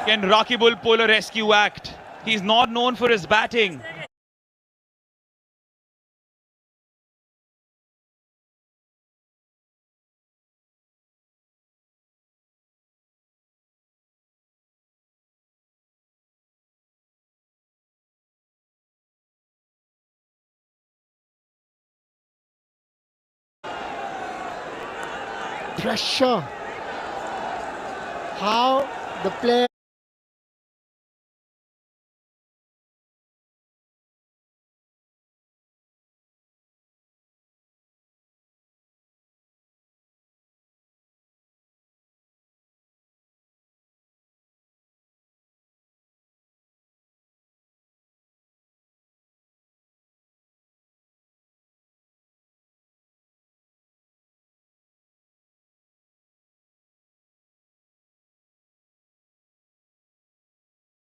Can Rakibul pull a rescue act? He's not known for his batting. Pressure. How the player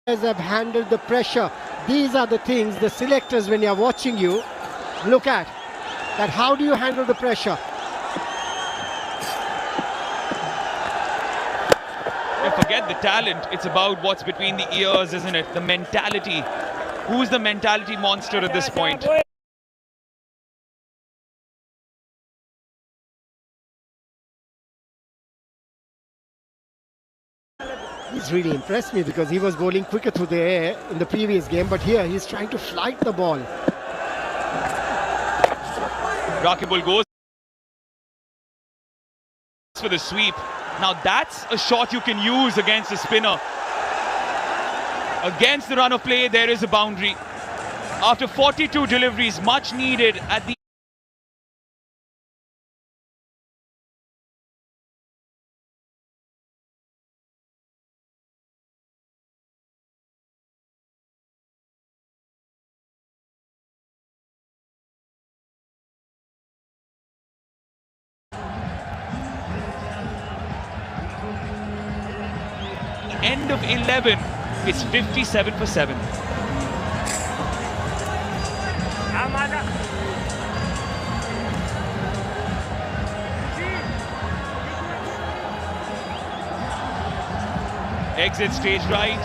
have handled the pressure. These are the things the selectors, when you're watching you, look at. That how do you handle the pressure? Forget the talent. It's about what's between the ears, isn't it? The mentality. Who's the mentality monster at this point? He's really impressed me because he was bowling quicker through the air in the previous game, but here he's trying to flight the ball. Rakibul goes for the sweep. Now that's a shot you can use against a spinner. Against the run of play, there is a boundary. After 42 deliveries, much needed at the end of 11. It's 57 for 7. Exit stage right.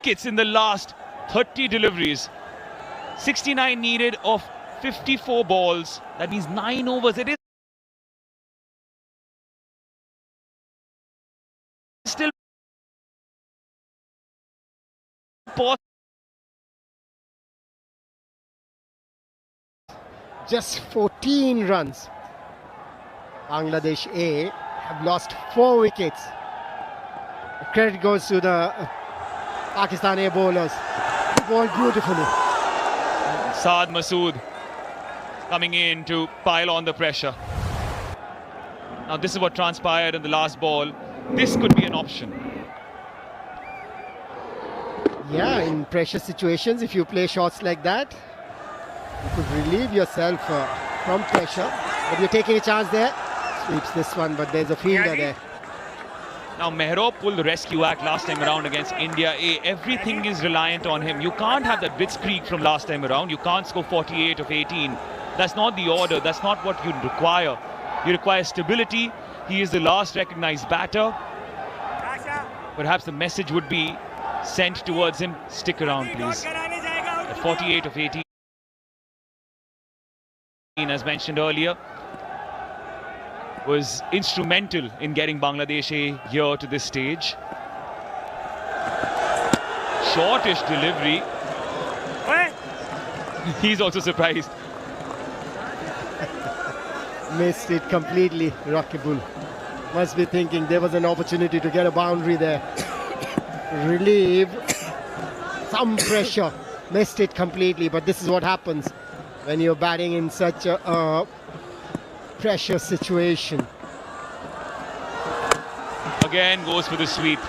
It's in the last 30 deliveries. 69 needed of 54 balls. That means 9 overs. It is still just 14 runs. Bangladesh A have lost 4 wickets. The credit goes to the Pakistani bowlers. They bowled beautifully. Saad Masood coming in to pile on the pressure. Now this is what transpired in the last ball. This could be an option. Yeah, in pressure situations, if you play shots like that, you could relieve yourself from pressure. But you're taking a chance there. Sweeps this one, but there's a fielder there. Now Mehrob pulled the rescue act last time around against India A. Everything is reliant on him. You can't have that blitzkrieg from last time around. You can't score 48 of 18. That's not the order. That's not what you require. You require stability. He is the last recognized batter. Perhaps the message would be sent towards him. Stick around, please. At 48 of 18, as mentioned earlier, was instrumental in getting Bangladesh A here to this stage. Shortish delivery. He's also surprised. Missed it completely, Rakibul. Must be thinking there was an opportunity to get a boundary there. Relieve some pressure. Missed it completely, but this is what happens when you're batting in such a pressure situation. Again goes for the sweep.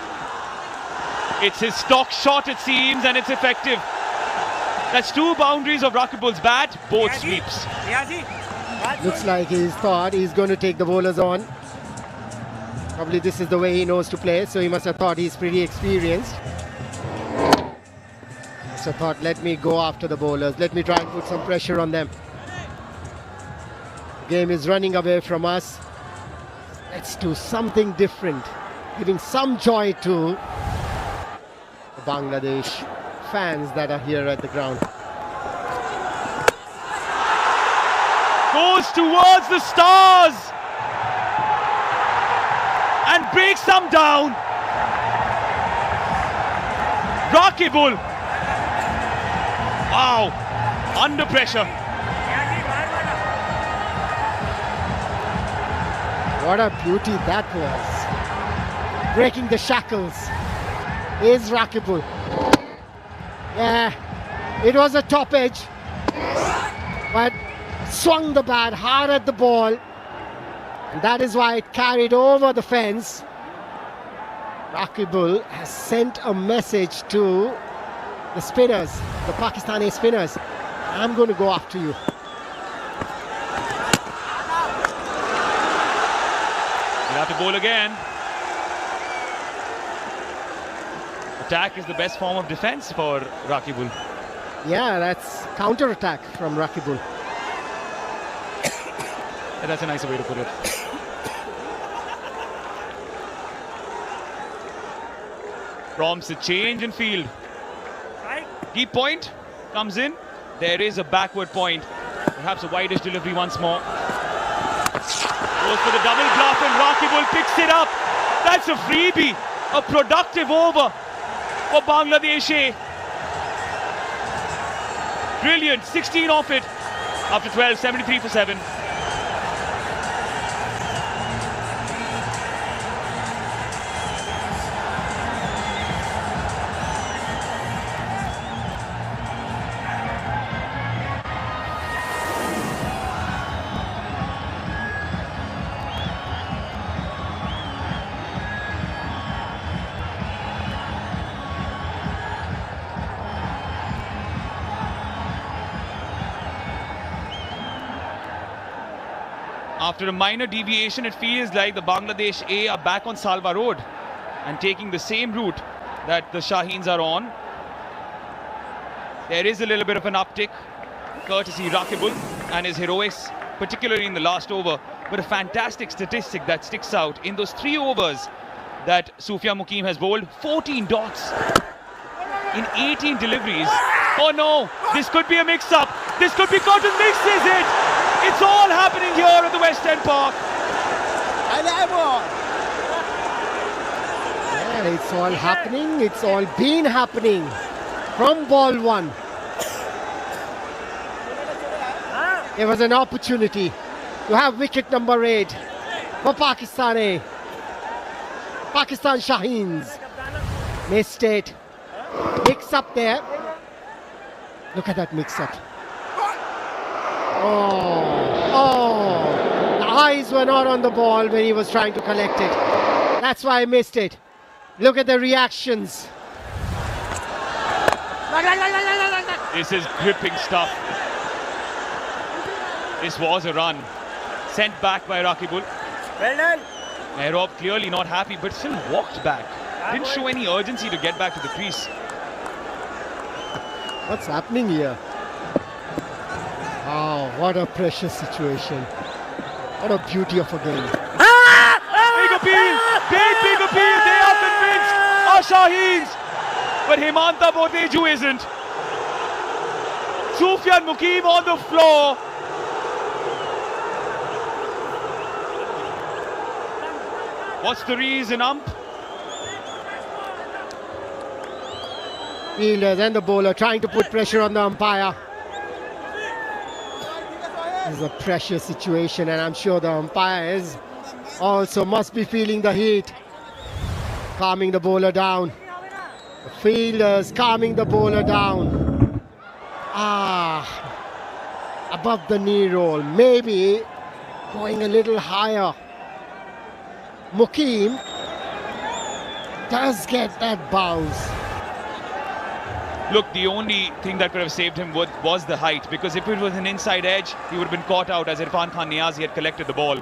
It's his stock shot, it seems, and it's effective. That's 2 boundaries of Rakibul's bat, both sweeps. Looks like he's thought he's going to take the bowlers on. Probably this is the way he knows to play, so he must have thought he's pretty experienced. So thought, let me go after the bowlers, let me try and put some pressure on them. Game is running away from us. Let's do something different, giving some joy to the Bangladesh fans that are here at the ground. Goes towards the stars and breaks them down. Rakibul. Wow, under pressure. What a beauty that was. Breaking the shackles is Rakibul. Yeah, it was a top edge, but swung the bat hard at the ball, and that is why it carried over the fence. Rakibul has sent a message to the spinners, the Pakistani spinners. I'm going to go after you. He'll have to bowl again. Attack is the best form of defense for Rakibul. Yeah, that's counter-attack from Rakibul. That's a nicer way to put it. Prompts a change in field. Deep point comes in. There is a backward point. Perhaps a wideish delivery once more. Goes for the double bluff and Rakibul picks it up. That's a freebie. A productive over for Bangladesh A. Brilliant. 16 off it after 12, 73 for 7. After a minor deviation, it feels like the Bangladesh A are back on Salwa Road and taking the same route that the Shaheens are on. There is a little bit of an uptick, courtesy Rakibul and his heroics, particularly in the last over. But a fantastic statistic that sticks out in those 3 overs that Sufyan Mukim has bowled. 14 dots in 18 deliveries. Oh no, this could be a mix-up. This could be Cotton mixes it. It's all happening here at the West End Park. Yeah, it's all happening. It's all been happening from ball 1. It was an opportunity to have wicket number 8 for Pakistan A. Pakistan Shaheens missed it. Mix up there. Look at that mix up. Oh, the eyes were not on the ball when he was trying to collect it. That's why I missed it. Look at the reactions. This is gripping stuff. This was a run. Sent back by Rakibul. Well done. Mehrob clearly not happy, but still walked back. Didn't show any urgency to get back to the crease. What's happening here? Oh, what a precious situation. What a beauty of a game. Big appeal! Big appeal! They are convinced! Our Shaheens! But Hemanta Boteju isn't. Sufyan Mukim on the floor. What's the reason, ump? Fielders and the bowler trying to put pressure on the umpire. This is a precious situation, and I'm sure the umpires also must be feeling the heat. Calming the bowler down. The fielders calming the bowler down. Above the knee roll. Maybe going a little higher. Mukim does get that bounce. Look, the only thing that could have saved him was the height, because if it was an inside edge, he would have been caught out as Irfan Khan Niazi had collected the ball.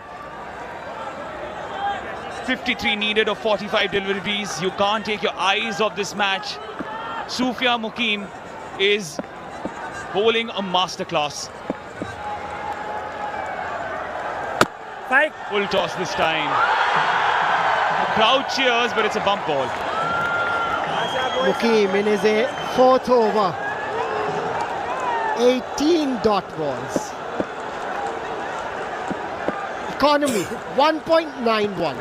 53 needed of 45 deliveries. You can't take your eyes off this match. Sufyan Mukim is bowling a masterclass. Full toss this time. The crowd cheers, but it's a bump ball. Mukim in his fourth over. 18 dot balls. Economy 1.91.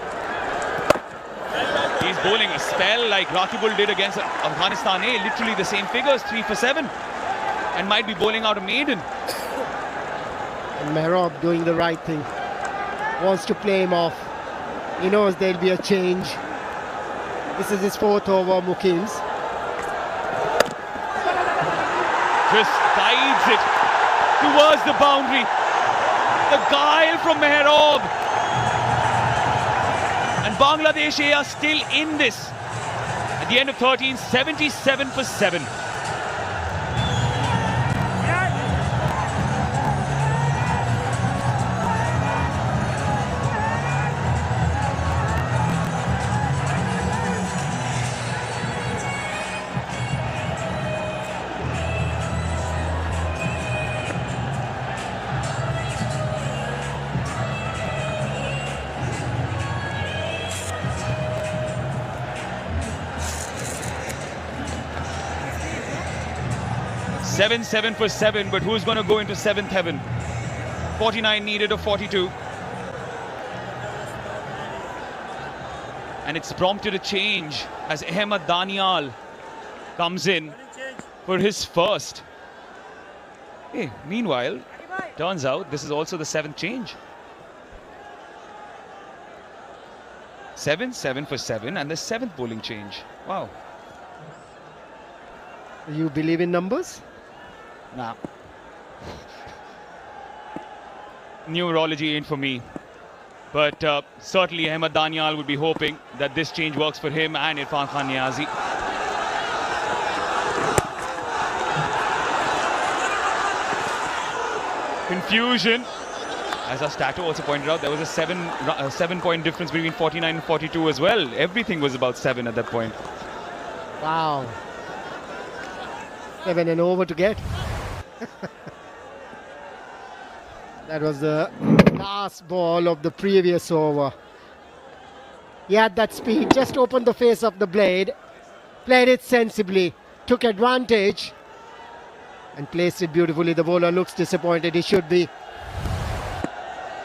He's bowling a spell like Rakibul did against Afghanistan A. Literally the same figures, 3 for 7. And might be bowling out a maiden. And Mehrab doing the right thing. Wants to play him off. He knows there'll be a change. This is his fourth over, Mukim's. Just guides it towards the boundary. The guile from Mehrab. And Bangladesh A are still in this. At the end of 13, 77 for 7. Seven for 7, but who's going to go into 7th heaven? 49 needed of 42. And it's prompted a change as Ahmed Danial comes in for his first. Hey, meanwhile, turns out this is also the 7th change. 7 for 7 and the 7th bowling change. Wow. You believe in numbers? Nah. Numerology ain't for me. But certainly Ahmed Danial would be hoping that this change works for him and Irfan Khan Niazi. Confusion. As our stato also pointed out, there was a 7-point difference between 49 and 42 as well. Everything was about 7 at that point. Wow. 7 and over to get. That was the last ball of the previous over. He had that speed, just opened the face of the blade, played it sensibly, took advantage and placed it beautifully. The bowler looks disappointed, he should be.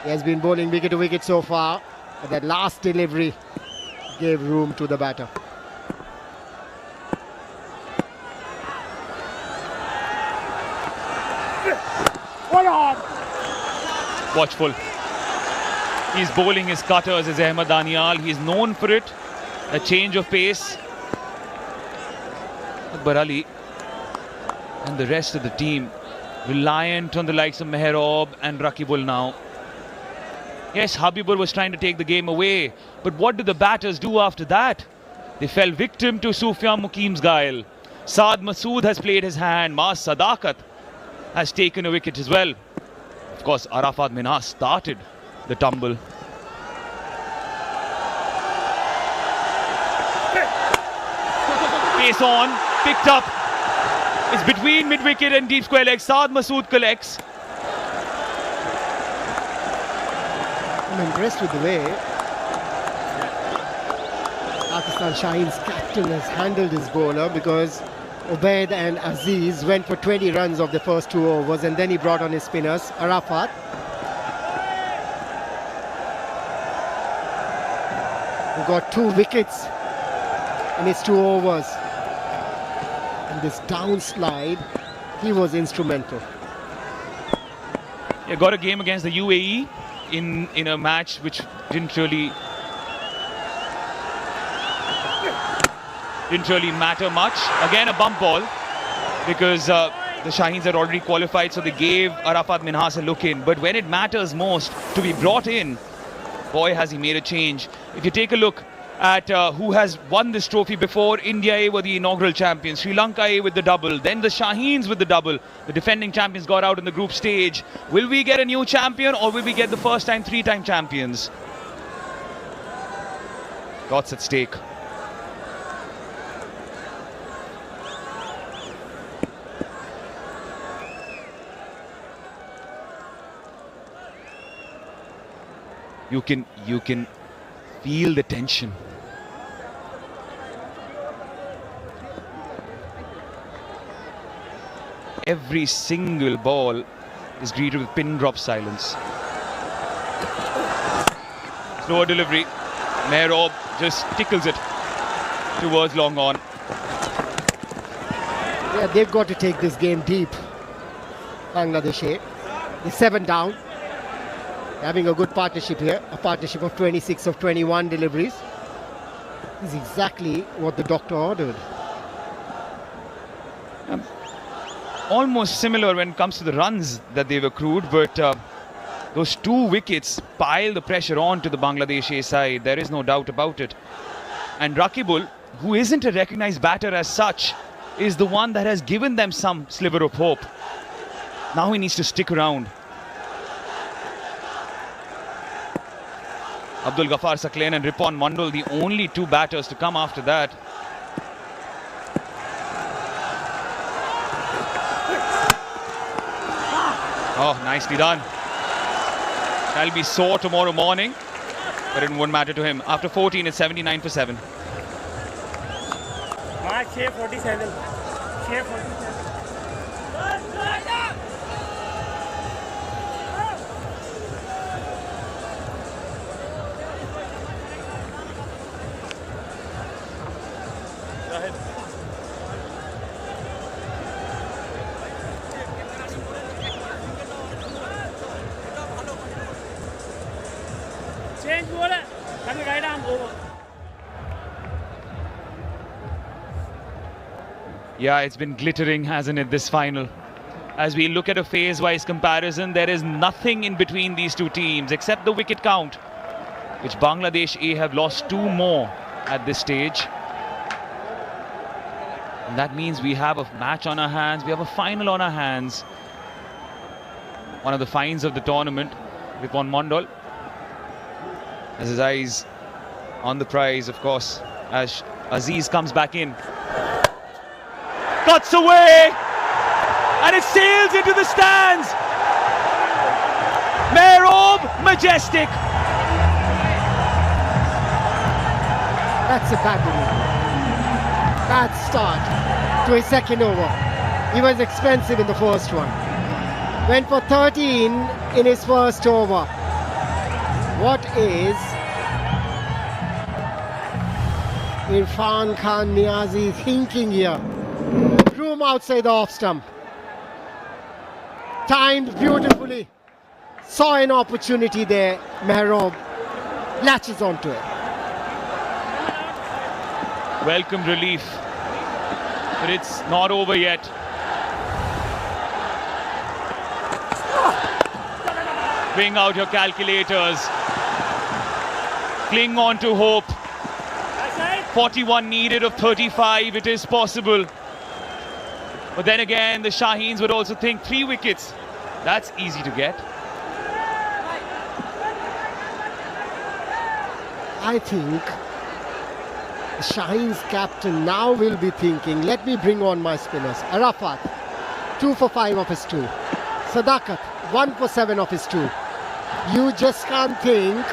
He has been bowling wicket to wicket so far, but that last delivery gave room to the batter. Watchful. He's bowling his cutters as Ahmed Danial. He's known for it. A change of pace. Akbar Ali and the rest of the team reliant on the likes of Mehrab and Rakibul now. Yes, Habibur was trying to take the game away, but what did the batters do after that? They fell victim to Sufyan Mukim's guile. Saad Masood has played his hand. Maaz Sadakat has taken a wicket as well. Of course, Arafat Minhas started the tumble. Pace on, picked up. It's between mid-wicket and deep square leg. Saad Masood collects. I'm impressed with the way Pakistan Shaheen's captain has handled his bowler, because Ubaid and Aziz went for 20 runs of the first 2 overs, and then he brought on his spinners. Arafat. Who got 2 wickets in his 2 overs. And this downslide, he was instrumental. Yeah, got a game against the UAE in a match which didn't really matter much. Again, a bump ball, because the Shaheens had already qualified, so they gave Arafat Minhas a look in. But when it matters most to be brought in, boy, has he made a change. If you take a look at who has won this trophy before, India A were the inaugural champions, Sri Lanka A with the double, then the Shaheens with the double. The defending champions got out in the group stage. Will we get a new champion, or will we get the first time 3-time champions? Lots at stake. You can feel the tension. Every single ball is greeted with pin drop silence. Slower delivery. Mehrob just tickles it towards long on. Yeah, they've got to take this game deep. Bangladesh. They're 7 down. Having a good partnership here. A partnership of 26 of 21 deliveries. This is exactly what the doctor ordered. Almost similar when it comes to the runs that they've accrued, but those 2 wickets pile the pressure on to the Bangladeshi side. There is no doubt about it. And Rakibul, who isn't a recognized batter as such, is the one that has given them some sliver of hope. Now he needs to stick around. Abdul Ghaffar Sakleen and Ripon Mandal, the only 2 batters to come after that. Oh, nicely done. Shall be sore tomorrow morning, but it won't matter to him. After 14, it's 79 for 7. Mark 47. 47. Go ahead. Change ball. Let me right arm over. Yeah, it's been glittering, hasn't it, this final? As we look at a phase-wise comparison, there is nothing in between these 2 teams except the wicket count, which Bangladesh A have lost 2 more at this stage. And that means we have a match on our hands, we have a final on our hands. One of the finds of the tournament, Ripon Mandal has his eyes on the prize, of course, as Aziz comes back in. Cuts away, and it sails into the stands. Mehrob, majestic. That's a bad inning. Bad start to his second over. He was expensive in the first one. Went for 13 in his first over. What is Irfan Khan Niazi thinking here? Room outside the off stump. Timed beautifully. Saw an opportunity there. Mehrob latches onto it. Welcome relief, but it's not over yet. Bring out your calculators. Cling on to hope. 41 needed of 35, it is possible. But then again, the Shaheens would also think 3 wickets. That's easy to get. I think the Shaheens captain now will be thinking, let me bring on my spinners. Arafat, 2 for 5 of his 2. Sadakat, 1 for 7 of his 2. You just can't think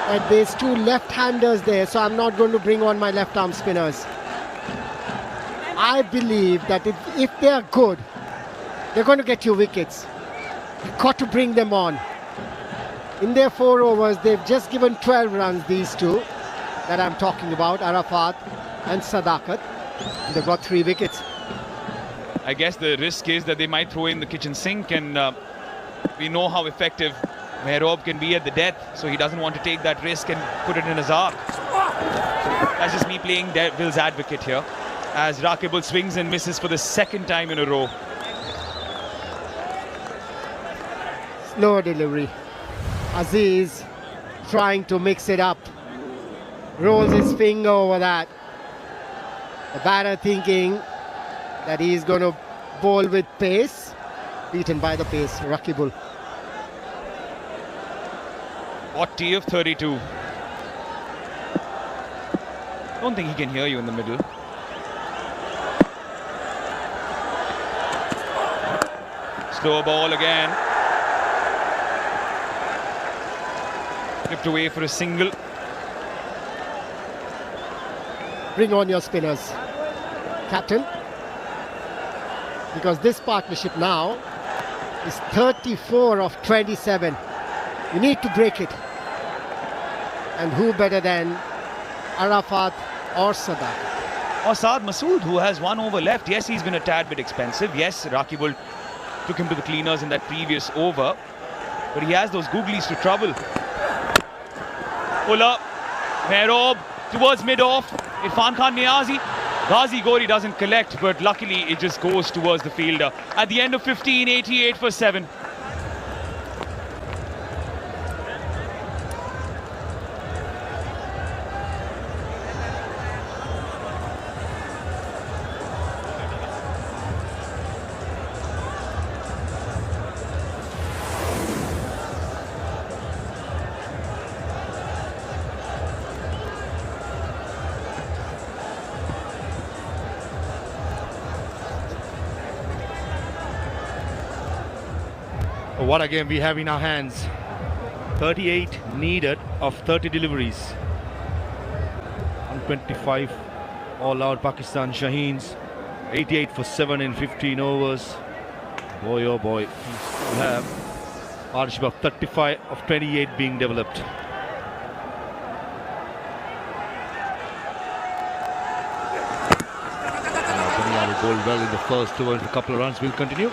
that there's 2 left-handers there, so I'm not going to bring on my left-arm spinners. I believe that if they're good, they're going to get you wickets. You've got to bring them on. In their 4 overs, they've just given 12 runs, these 2 that I'm talking about, Arafat and Sadakat. They've got 3 wickets. I guess the risk is that they might throw in the kitchen sink, and we know how effective Mehrob can be at the death, so he doesn't want to take that risk and put it in his arc. That's just me playing devil's advocate here, as Rakibul swings and misses for the 2nd time in a row. Slower delivery. Aziz trying to mix it up. Rolls his finger over that. The batter thinking that he's going to bowl with pace. Beaten by the pace, Rakibul. 40 of 32. Don't think he can hear you in the middle. Slow ball again. Flipped away for a single. Bring on your spinners, captain. Because this partnership now is 34 of 27. You need to break it. And who better than Arafat or Sadat? Or Saad Masood, who has 1 over left. Yes, he's been a tad bit expensive. Yes, Rakibul took him to the cleaners in that previous over. But he has those googlies to trouble. Pull up. Mehrob towards mid-off. Irfan Khan Niazi. Ghazi Gori doesn't collect, but luckily it just goes towards the fielder. At the end of 15, 88 for 7. What a game we have in our hands. 38 needed of 30 deliveries. 125 all out Pakistan Shaheens. 88 for 7 in 15 overs. Boy oh boy. We have partnership of 35 of 28 being developed. Danial bowled well in the first over. A couple of runs will continue.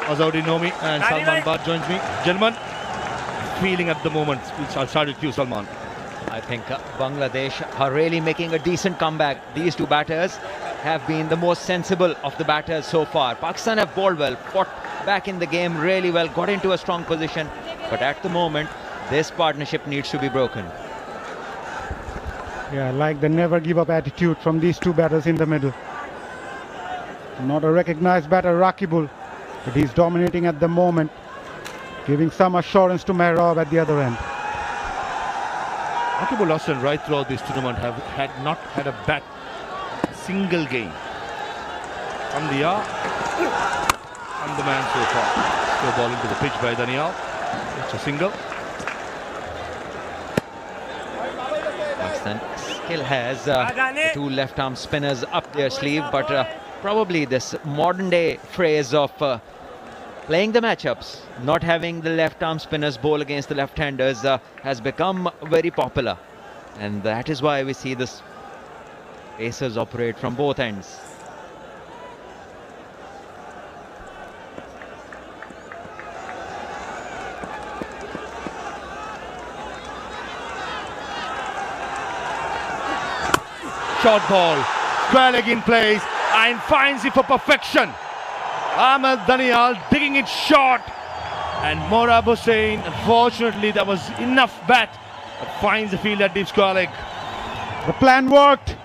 Azharuddin Nomi and Salman Bad joins me. Gentlemen, feeling at the moment. I'll start with you, Salman. I think Bangladesh are really making a decent comeback. These two batters have been the most sensible of the batters so far. Pakistan have bowled well, fought back in the game really well, got into a strong position. But at the moment, this partnership needs to be broken. Yeah, I like the never give up attitude from these two batters in the middle. Not a recognized batter, Rakibul, but he's dominating at the moment, giving some assurance to Mehrob at the other end. Rakibul Hossain right throughout this tournament had not had a bat single game. Amdiya and the man so far. Slow ball into the pitch by Danial. It's a single. Pakistan still has the two left-arm spinners up their sleeve, but probably this modern-day phrase of playing the matchups, not having the left-arm spinners bowl against the left-handers has become very popular. And that is why we see this pacers operate from both ends. Short ball. Square leg in place and finds it for perfection. Ahmed Danial digging it short. And Morab Hossain, unfortunately, that was enough bat. But finds the field at deep square leg. The plan worked.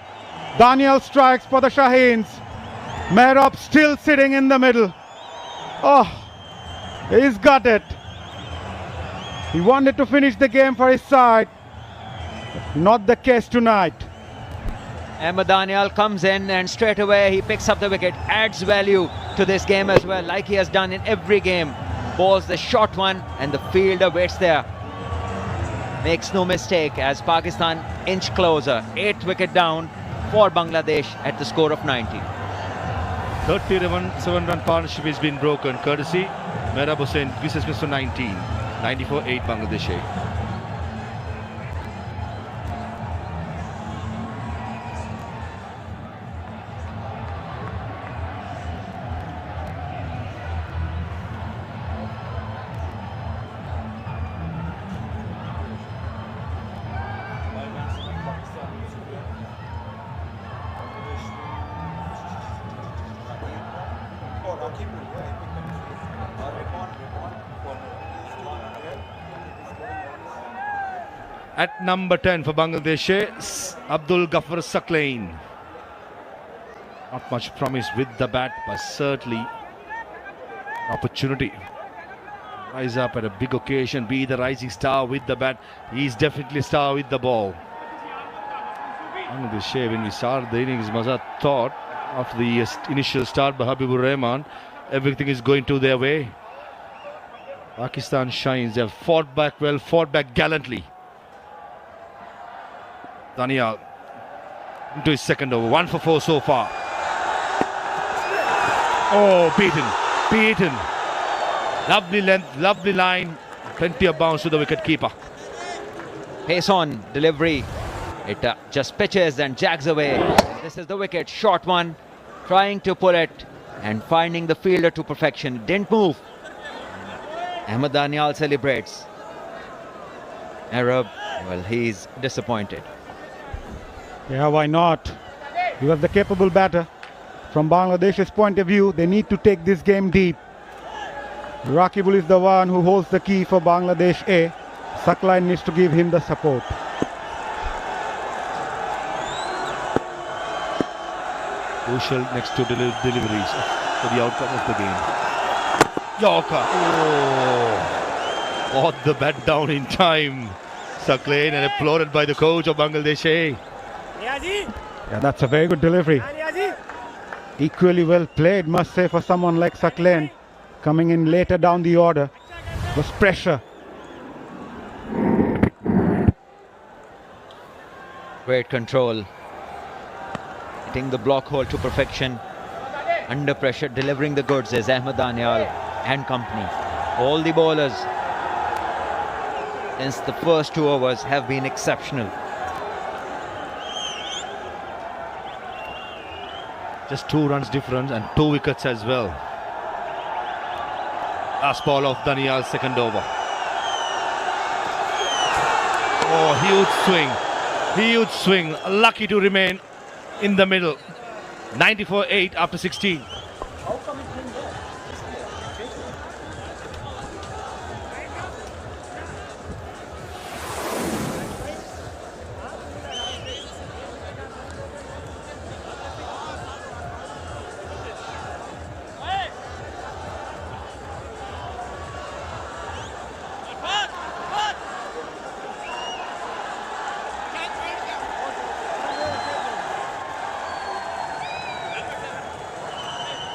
Danial strikes for the Shaheens. Mehrob still sitting in the middle. Oh, he's got it. He wanted to finish the game for his side. Not the case tonight. Ahmed Danial comes in and straight away he picks up the wicket, adds value to this game as well, like he has done in every game. Bowls the short one and the fielder waits there. Makes no mistake as Pakistan inch closer. 8th wicket down for Bangladesh at the score of 90. 37-run partnership has been broken courtesy Morab Hossain. This is Mr. 19. 94-8 Bangladesh 8. At number 10 for Bangladesh, Abdul Ghaffar Saklain. Not much promise with the bat, but certainly opportunity. Rise up at a big occasion, be the rising star with the bat. He's definitely star with the ball. Bangladesh, when we started the innings, Mazat thought after the initial start by Habibur Rahman, everything is going to their way. Pakistan shines. They've fought back well, fought back gallantly. Danial into his second over. 1 for 4 so far. Oh, beaten. Lovely length, lovely line. Plenty of bounce to the wicket keeper. Pace on delivery. It just pitches and jags away. This is the wicket, short one. Trying to pull it and finding the fielder to perfection. Didn't move. Ahmed Danial celebrates. Arab, well, he's disappointed. Yeah, why not? He was the capable batter. From Bangladesh's point of view, they need to take this game deep. Rakibul is the one who holds the key for Bangladesh A. Sakline needs to give him the support. Crucial next two deliveries for the outcome of the game. Yorker. Oh, got the bat down in time. Sakline, and applauded by the coach of Bangladesh A. Yeah, that's a very good delivery. Equally well played, must say, for someone like Sakline. Coming in later down the order was pressure. Great control. Hitting the block hole to perfection. Under pressure, delivering the goods is Ahmed Danial and company. All the bowlers since the first 2 overs have been exceptional. Just 2 runs difference and 2 wickets as well. Last ball of Danial's second over. Oh, huge swing. Lucky to remain in the middle. 94-8 after 16.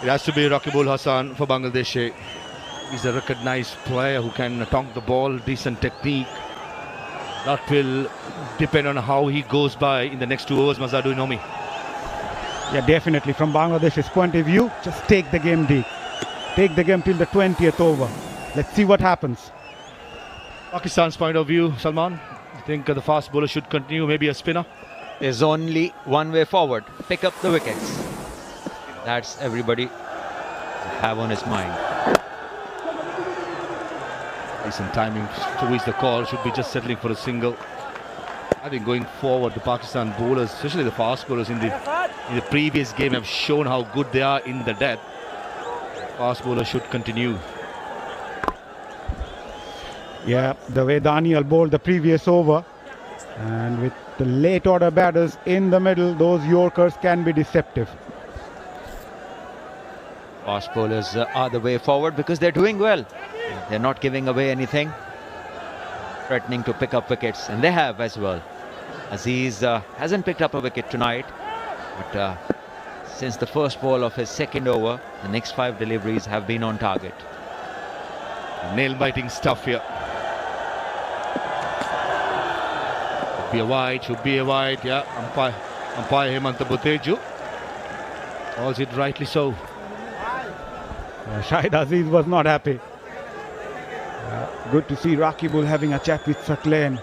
It has to be Rakibul Hasan for Bangladesh. He's a recognized player who can tonk the ball, decent technique. That will depend on how he goes by in the next 2 overs, Mazadu Inomi. Yeah, definitely. From Bangladesh's point of view, just take the game deep. Take the game till the 20th over. Let's see what happens. Pakistan's point of view, Salman, I think the fast bowler should continue, maybe a spinner. There's only one way forward. Pick up the wickets. That's everybody have on his mind. Decent timing to reach the call. Should be just settling for a single. I think going forward, the Pakistan bowlers, especially the fast bowlers in the previous game, have shown how good they are in the death. Fast bowlers should continue. Yeah, the way Danial bowled the previous over, and with the late order batters in the middle, those Yorkers can be deceptive. Fast bowlers are the way forward because they're doing well. They're not giving away anything. Threatening to pick up wickets, and they have as well. Aziz hasn't picked up a wicket tonight, but since the first ball of his second over, the next 5 deliveries have been on target. Nail-biting stuff here. Should be a wide, yeah. Umpire Hemanta Buteju calls it rightly so. Shahid Aziz was not happy. Good to see Rakibul having a chat with Sakline,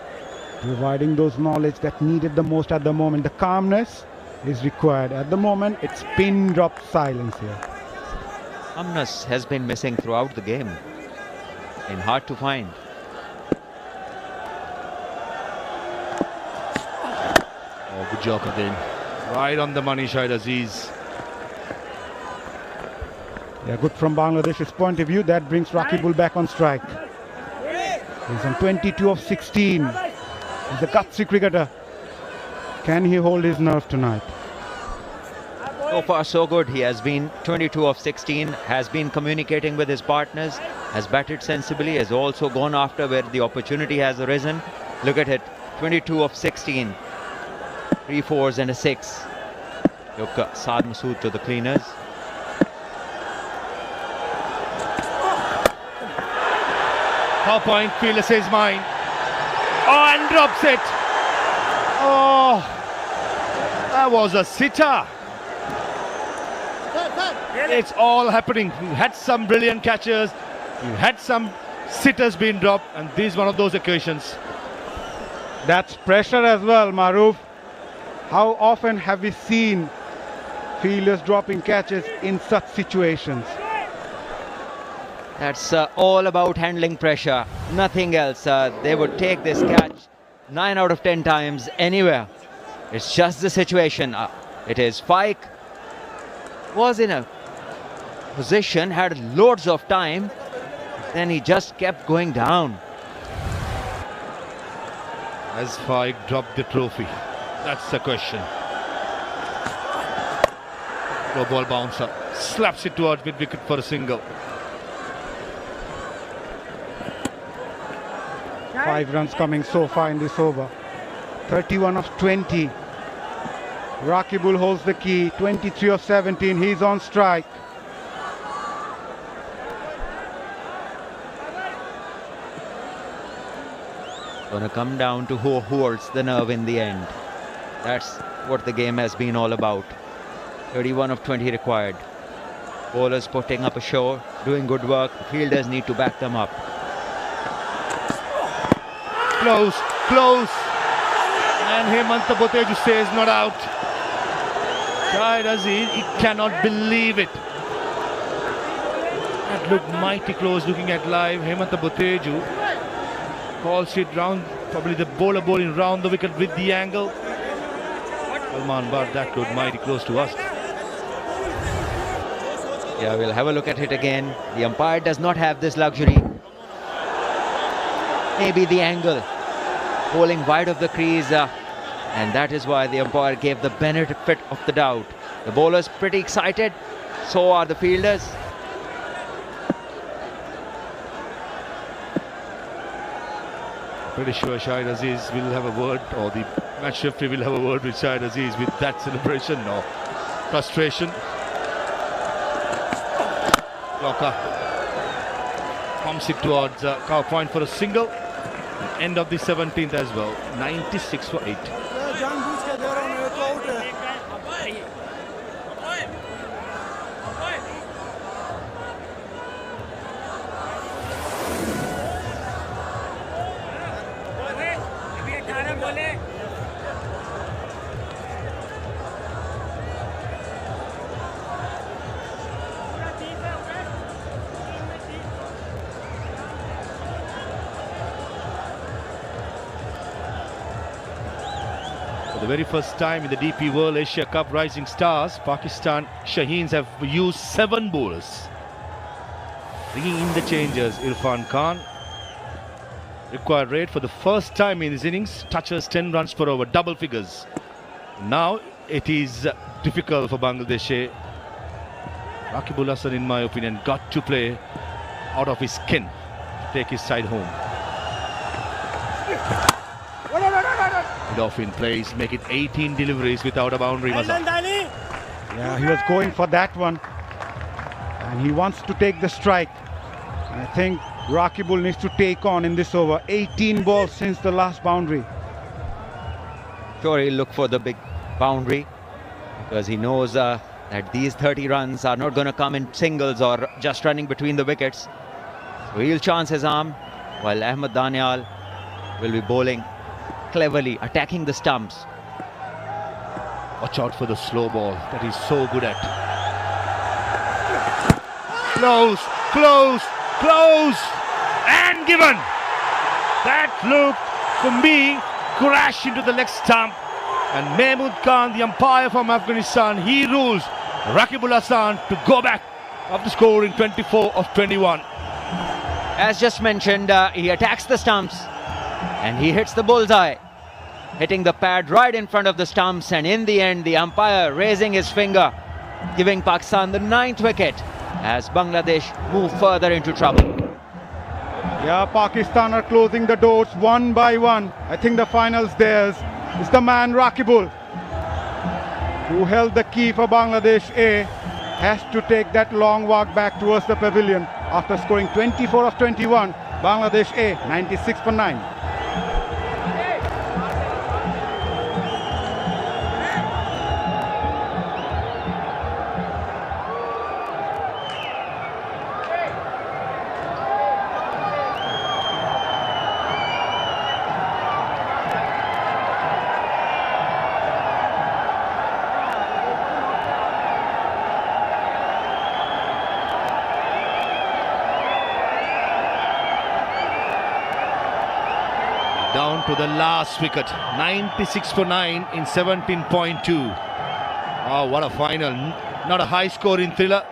providing those knowledge that needed the most at the moment. The calmness is required. At the moment, it's pin drop silence here. Calmness has been missing throughout the game and hard to find. Oh, good job again. Right on the money, Shahid Aziz. Yeah, good from Bangladesh's point of view. That brings Rakibul back on strike. He's on 22 of 16. He's a gutsy cricketer. Can he hold his nerve tonight? So far so good. He has been 22 of 16, has been communicating with his partners, has batted sensibly, has also gone after where the opportunity has arisen. Look at it, 22 of 16. 3 fours and a 6. Look, Saad Masood to the cleaners. Power point, fielder says mine. Oh, and drops it. Oh, that was a sitter. It's all happening. We had some brilliant catches. We had some sitters being dropped, and this is one of those occasions. That's pressure as well, Maruf. How often have we seen fielders dropping catches in such situations? That's all about handling pressure, nothing else. They would take this catch 9 out of 10 times anywhere. It's just the situation. It is Fike was in a position, had loads of time, then he just kept going down. Has Fike dropped the trophy? That's the question. Low ball bouncer, slaps it towards mid wicket for a single. 5 runs coming so far in this over. 31 of 20. Rakibul holds the key. 23 of 17. He's on strike. Gonna come down to who holds the nerve in the end. That's what the game has been all about. 31 of 20 required. Bowlers putting up a show, doing good work. Fielders need to back them up. Close, close. And Hemanta Boteju says not out. Shahid Aziz, he cannot believe it. That looked mighty close looking at live. Hemanta Boteju calls it round, probably the bowler bowling round the wicket with the angle. Salman, but that looked mighty close to us. Yeah, we'll have a look at it again. The umpire does not have this luxury. Maybe the angle, bowling wide of the crease, and that is why the umpire gave the benefit of the doubt. The bowlers pretty excited, so are the fielders. Pretty sure Shahid Aziz will have a word, or the match referee will have a word with Shahid Aziz with that celebration or frustration. Blocker pumps it towards cover point for a single. End of the 17th as well. 96 for 8. For the very first time in the DP World Asia Cup Rising Stars, Pakistan Shaheens have used 7 bowlers. Bringing in the changers, Irfan Khan. Required rate for the first time in his innings, touches 10 runs per over, double figures. Now it is difficult for Bangladesh. Rakibul Hasan, in my opinion, got to play out of his skin to take his side home. Off in place, make it 18 deliveries without a boundary. Yeah, he was going for that one. And he wants to take the strike. I think Rakibul needs to take on in this over. 18 balls since the last boundary. Sure, he'll look for the big boundary because he knows that these 30 runs are not going to come in singles or just running between the wickets. So he'll chance his arm while Ahmed Danial will be bowling cleverly, attacking the stumps. Watch out for the slow ball that he's so good at. Close, close, close, and given. That looked, for me, crash into the leg stump. And Mahmood Khan, the umpire from Afghanistan, he rules Rakibul Hasan to go back after scoring 24 of 21. As just mentioned, he attacks the stumps and he hits the bullseye, hitting the pad right in front of the stumps, and in the end the umpire raising his finger, giving Pakistan the 9th wicket as Bangladesh move further into trouble. Yeah, Pakistan are closing the doors one by one. I think the final's theirs. It's the man Rakibul, who held the key for Bangladesh A, has to take that long walk back towards the pavilion after scoring 24 of 21. Bangladesh A 96 for 9. Down to the last wicket. 96 for 9 in 17.2. Oh, what a final. Not a high scoring thriller,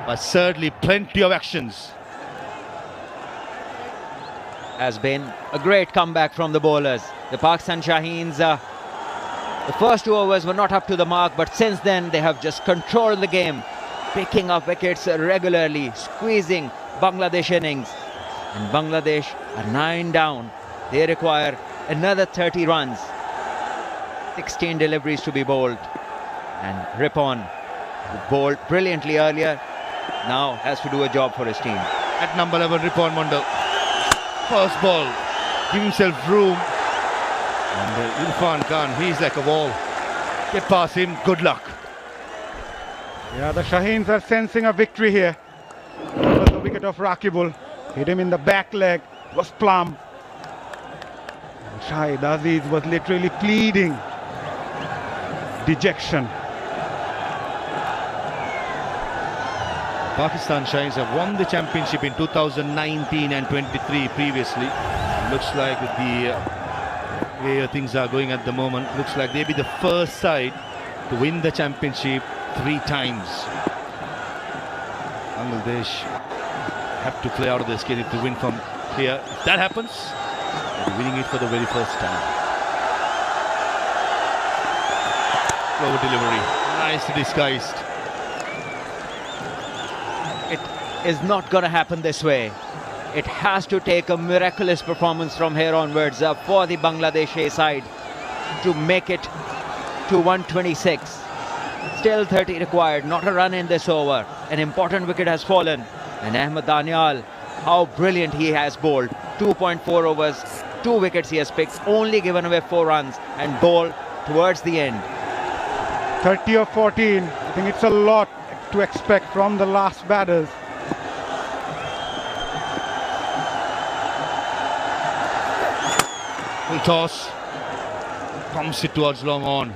but certainly plenty of actions. Has been a great comeback from the bowlers. The Pakistan Shaheens, the first 2 overs were not up to the mark, but since then they have just controlled the game, picking up wickets regularly, squeezing Bangladesh innings. And Bangladesh are 9 down. They require another 30 runs. 16 deliveries to be bowled. And Rippon, who bowled brilliantly earlier, now has to do a job for his team. At number 11, Rippon Mondal. First ball, give himself room. And Irfan Khan, he's like a wall. Get past him, good luck. Yeah, the Shaheens are sensing a victory here. That was the wicket of Rakibul. Hit him in the back leg, was plumb. Shahid Aziz was literally pleading dejection. Pakistan Shaheens have won the championship in 2019 and 23 previously. Looks like with the way things are going at the moment, looks like they'll be the first side to win the championship 3 times. Bangladesh have to play out of their skin if they win from here. If that happens, they'll be winning it for the very first time. Slow delivery, nicely disguised. It is not going to happen this way. It has to take a miraculous performance from here onwards for the Bangladesh A side to make it to 126. Still 30 required, not a run in this over. An important wicket has fallen. And Ahmed Danial, how brilliant he has bowled. 2.4 overs, 2 wickets he has picked, only given away 4 runs and bowled towards the end. 30 of 14. I think it's a lot to expect from the last batters. Full toss, pumps it towards long on.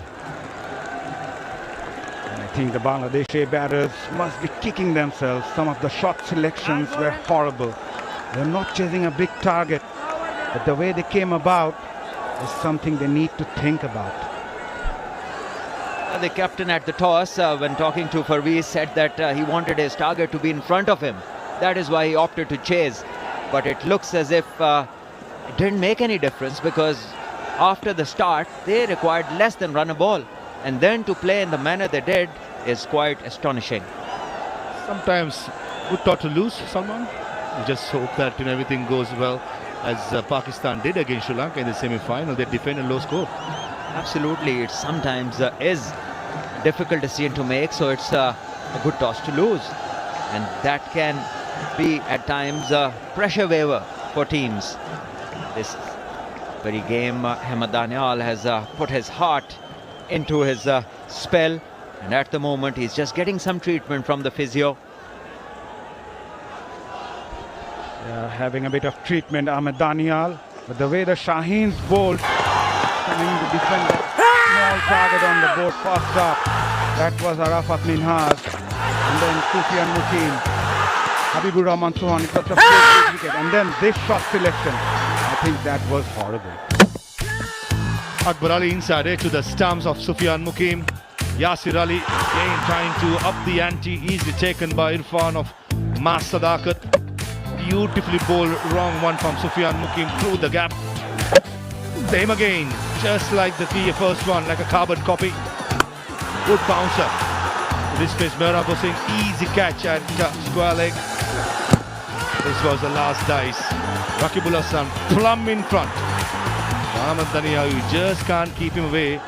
And I think the Bangladesh A batters must be kicking themselves. Some of the shot selections were horrible. They're not chasing a big target, but the way they came about is something they need to think about. The captain at the toss, when talking to Parveez, said that he wanted his target to be in front of him. That is why he opted to chase. But it looks as if it didn't make any difference, because after the start, they required less than run a ball. And then to play in the manner they did is quite astonishing. Sometimes good thought to lose, Salman. We just hope that everything goes well, as Pakistan did against Sri Lanka in the semi-final. They defend a low score. Absolutely, it sometimes is a difficult decision to make, so it's a good toss to lose. And that can be at times a pressure waiver for teams. This very game, Ahmed Danial has put his heart into his spell, and at the moment he's just getting some treatment from the physio. Having a bit of treatment, Ahmed Danial. But the way the Shaheens bowled, coming to defend that small target on the board first up, that was Arafat Minhaj. And then Sufyan Mukim, Habibur Rahman Sohan. It was a great wicket. And then this shot selection, I think that was horrible. Akbar Ali inside to the stumps of Sufyan Mukim. Yasir Ali again trying to up the ante, easily taken by Irfan of Mas Sadakat. Beautifully bowled wrong one from Sufyan Mukim through the gap. Same again, just like the first one, like a carbon copy. Good bouncer. This place, Mehrab Hossain, easy catch at square leg. This was the last dice. Rakibul Hasan plumb in front. Ahmed Danial, you just can't keep him away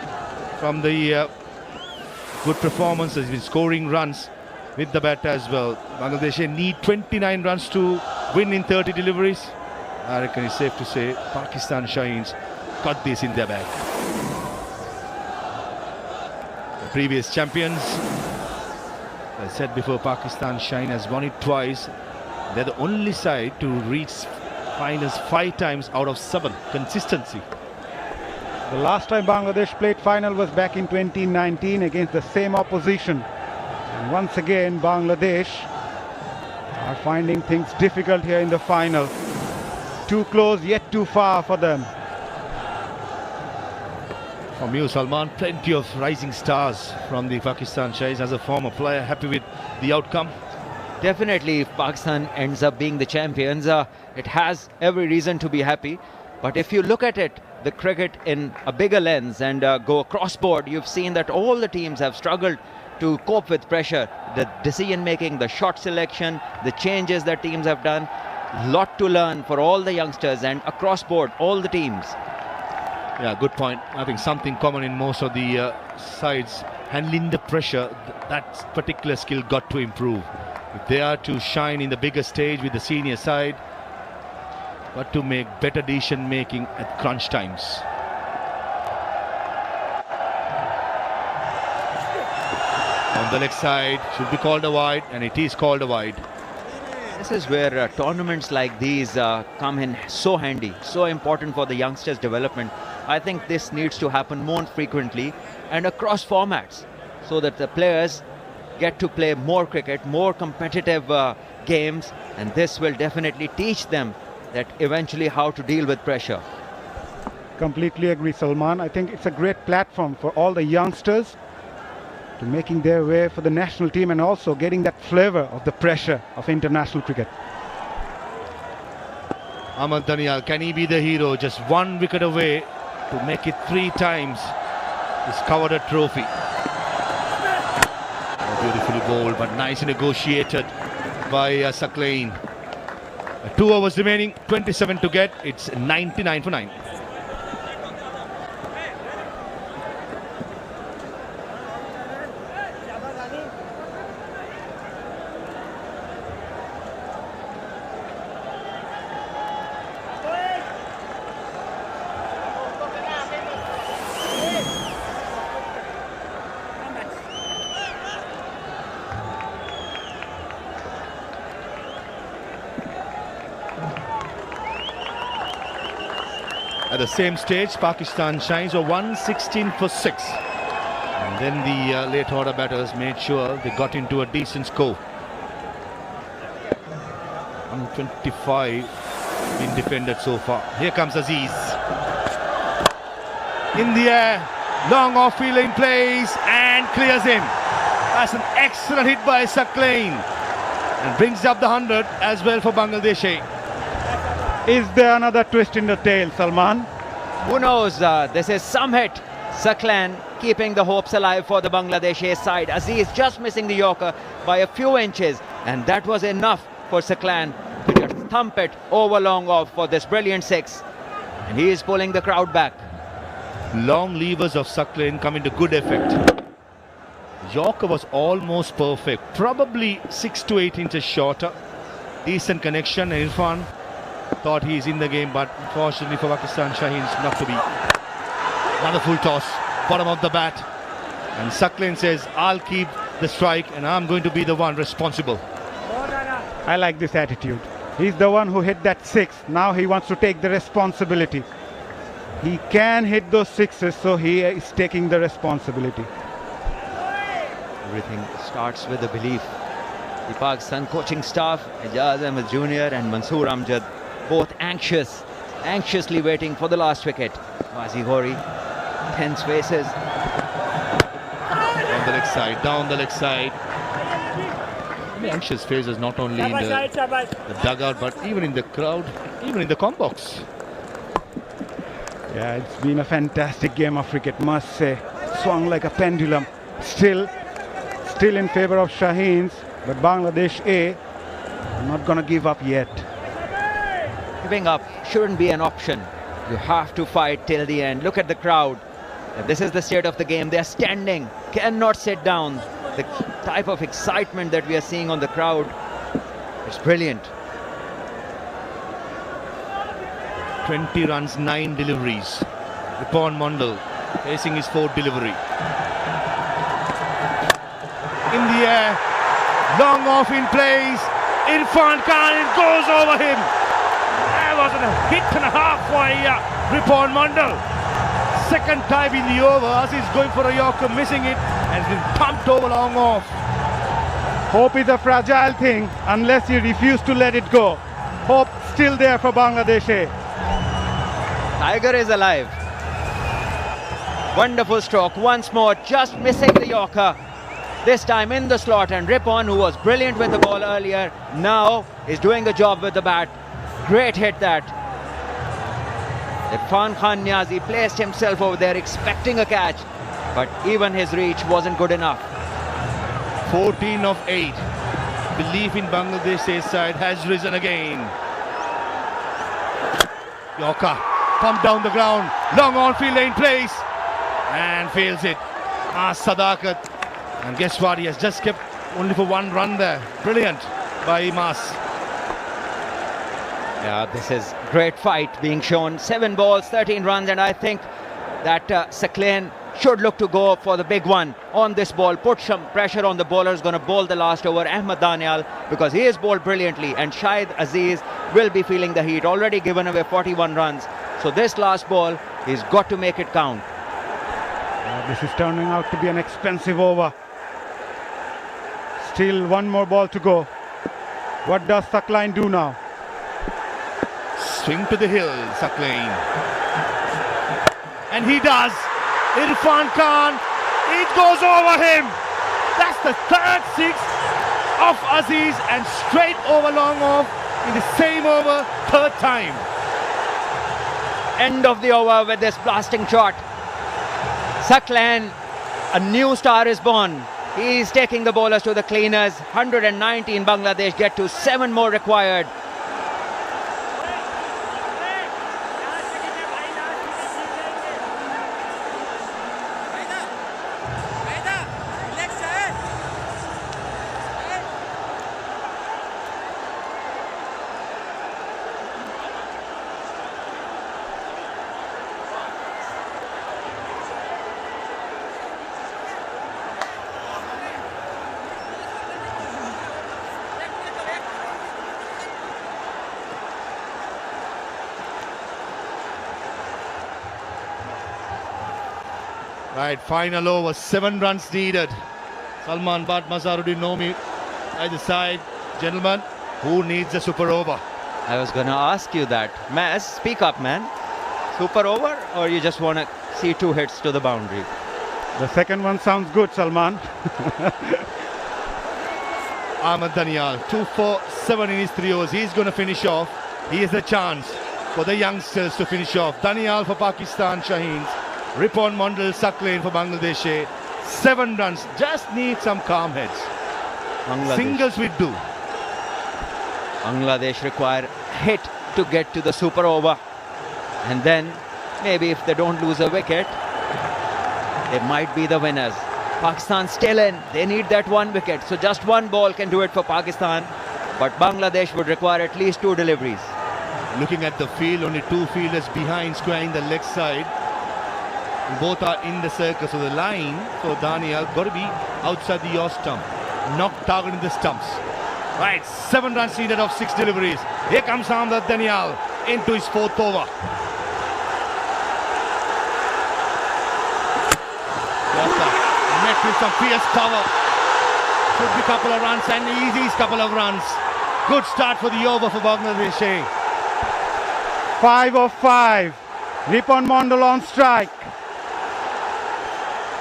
from the good performance. He's been scoring runs with the bat as well. Bangladesh need 29 runs to win in 30 deliveries. I reckon it's safe to say Pakistan Shaheens got this in their bag. The previous champions, as I said before, Pakistan Shaheen has won it twice. They're the only side to reach finals 5 times out of 7. Consistency. The last time Bangladesh played final was back in 2019 against the same opposition. And once again, Bangladesh are finding things difficult here in the final. Too close, yet too far for them. From you, Salman, plenty of rising stars from the Pakistan Shaheens. As a former player, happy with the outcome? Definitely, if Pakistan ends up being the champions, it has every reason to be happy. But if you look at it, the cricket in a bigger lens and go across board, you've seen that all the teams have struggled to cope with pressure. The decision making, the shot selection, the changes that teams have done, lot to learn for all the youngsters and across board, all the teams. Yeah, good point. I think something common in most of the sides, handling the pressure, that particular skill got to improve. If they are to shine in the bigger stage with the senior side, got to make better decision making at crunch times. On the leg side, should be called a wide, and it is called a wide. This is where tournaments like these come in so handy, so important for the youngsters' development. I think this needs to happen more frequently and across formats, so that the players get to play more cricket, more competitive games, and this will definitely teach them that eventually how to deal with pressure. Completely agree, Salman. I think it's a great platform for all the youngsters to making their way for the national team and also getting that flavor of the pressure of international cricket. Ahmed Danial, can he be the hero? Just 1 wicket away to make it 3 times. He's covered a trophy. Beautifully bowled, but nice negotiated by Saqlain. 2 overs remaining, 27 to get. It's 99 for 9. At the same stage, Pakistan Shaheens were 116 for 6. And then the late order batters made sure they got into a decent score. 125 been defended so far. Here comes Aziz. In the air, long off-field lane plays and clears him. That's an excellent hit by Saqlain. And brings up the 100 as well for Bangladesh. Is there another twist in the tail, Salman? Who knows? This is some hit. Saqlain keeping the hopes alive for the Bangladesh side. Aziz just missing the Yorker by a few inches, and that was enough for Saqlain to just thump it over long off for this brilliant 6. And he is pulling the crowd back. Long levers of Saqlain come into good effect. Yorker was almost perfect, probably 6 to 8 inches shorter. Decent connection. Irfan thought he's in the game, but unfortunately for Pakistan Shaheens not to be. Another full toss, bottom of the bat, and Saqlain says, I'll keep the strike and I'm going to be the one responsible. I like this attitude. He's the one who hit that 6. Now he wants to take the responsibility. He can hit those 6s, so he is taking the responsibility. Everything starts with a belief. The Pakistan coaching staff, Ijaz Ahmed Jr. and Mansoor Amjad, both anxiously waiting for the last wicket. Wazi Ghori, tense faces. On the leg side, down the leg side. The anxious faces not only in the dugout, but even in the crowd, even in the combox. Yeah, it's been a fantastic game of cricket, must say. Swung like a pendulum. Still in favor of Shaheens, but Bangladesh not gonna give up yet. Giving up shouldn't be an option. You have to fight till the end. Look at the crowd. This is the state of the game. They're standing, cannot sit down. The type of excitement that we are seeing on the crowd is brilliant. 20 runs, 9 deliveries. Ripon Mondal facing his 4th delivery. In the air, long off in place. Irfan Khan, it goes over him. That was a hit and a half for Ripon Mondal. Second time in the over, Aziz going for a Yorker, missing it, and it's been pumped over long off. Hope is a fragile thing unless you refuse to let it go. Hope still there for Bangladesh. Tiger is alive. Wonderful stroke once more, just missing the Yorker. This time in the slot, and Ripon, who was brilliant with the ball earlier, now is doing the job with the bat. Great hit that. Irfan Khan Niazi placed himself over there expecting a catch, but even his reach wasn't good enough. 14 of 8. Belief in Bangladesh's side has risen again. Yorker pumped down the ground, long on field lane place, and fails it. Sadakat, and guess what? He has just kept only for 1 run there. Brilliant by Mas. Yeah, this is great fight being shown. 7 balls, 13 runs, and I think that Saqlain should look to go for the big one on this ball. Put some pressure on the bowlers going to bowl the last over, Ahmed Danial, because he is bowled brilliantly, and Shahid Aziz will be feeling the heat. Already given away 41 runs. So this last ball, he's got to make it count. This is turning out to be an expensive over. Still 1 more ball to go. What does Saqlain do now? Swing to the hill, Saqlain. And he does. Irfan Khan, it goes over him. That's the 3rd 6 of Aziz, and straight over long off in the same over, 3rd time. End of the over with this blasting shot. Saqlain, a new star is born. He's taking the bowlers to the cleaners. 119 Bangladesh get to 7 more required. Right, final over, 7 runs needed. Salman Butt, Mazaruddin Nomi either side. Gentlemen, who needs a super over? I was going to ask you that. Maz, speak up, man. Super over, or you just want to see 2 hits to the boundary? The second one sounds good, Salman. Ahmed Danial, 2 for 7 in his 3 overs. He's going to finish off. He has a chance for the youngsters to finish off. Danial for Pakistan Shaheens. Ripon Mondal, Saqlain for Bangladesh. 7 runs. Just need some calm heads. Singles will do. Bangladesh require hit to get to the super over. And then maybe if they don't lose a wicket, they might be the winners. Pakistan still in. They need that 1 wicket. So just 1 ball can do it for Pakistan. But Bangladesh would require at least 2 deliveries. Looking at the field, only 2 fielders behind, squaring the leg side. Both are in the circle, so the line for Daniel got to be outside the yaw stump, not targeting the stumps. Right, 7 runs needed of 6 deliveries. Here comes Ahmed Danial into his 4th over. Walker met with some fierce cover. Should be a couple of runs, and easy couple of runs. Good start for the over for Bangladesh. 5 of 5. Ripon Mondal on strike.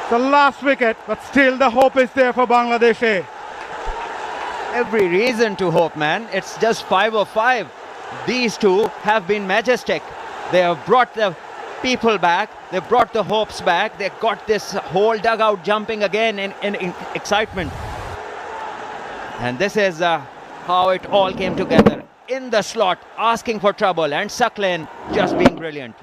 The last wicket, but still the hope is there for Bangladesh. Every reason to hope, man. It's just 5 of 5. These 2 have been majestic. They have brought the people back. They brought the hopes back. They got this whole dugout jumping again in excitement. And this is how it all came together. In the slot, asking for trouble, and Saqlain just being brilliant.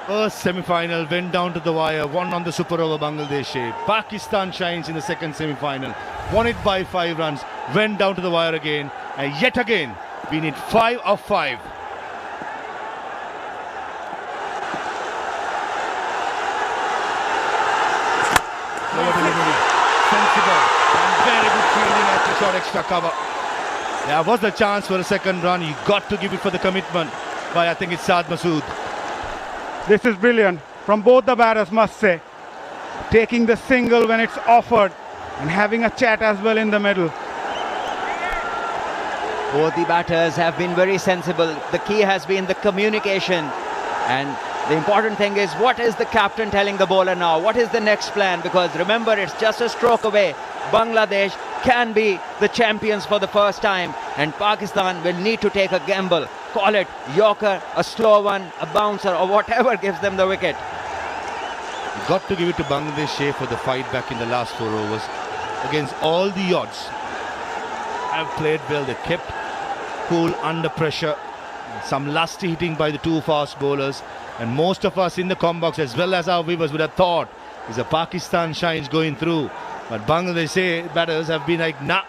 First semi-final went down to the wire, won on the super over Bangladesh. Pakistan shines in the second semi-final, won it by 5 runs, went down to the wire again, and yet again we need 5 of 5. delivery. Sensible and very good fielding at the short extra cover. There was the chance for a second run. You got to give it for the commitment by, I think it's Saad Masood. This is brilliant from both the batters, must say. Taking the single when it's offered and having a chat as well in the middle. Both the batters have been very sensible. The key has been the communication. And the important thing is, what is the captain telling the bowler now? What is the next plan? Because remember, it's just a stroke away. Bangladesh can be the champions for the first time. And Pakistan will need to take a gamble. Call it Yorker, a slow one, a bouncer, or whatever gives them the wicket. Got to give it to Bangladesh for the fight back in the last 4 overs. Against all the odds, have played well. They kept cool under pressure. Some lusty hitting by the two fast bowlers. And most of us in the com box, as well as our viewers, would have thought is a Pakistan shines going through. But Bangladesh batters have been like, nah,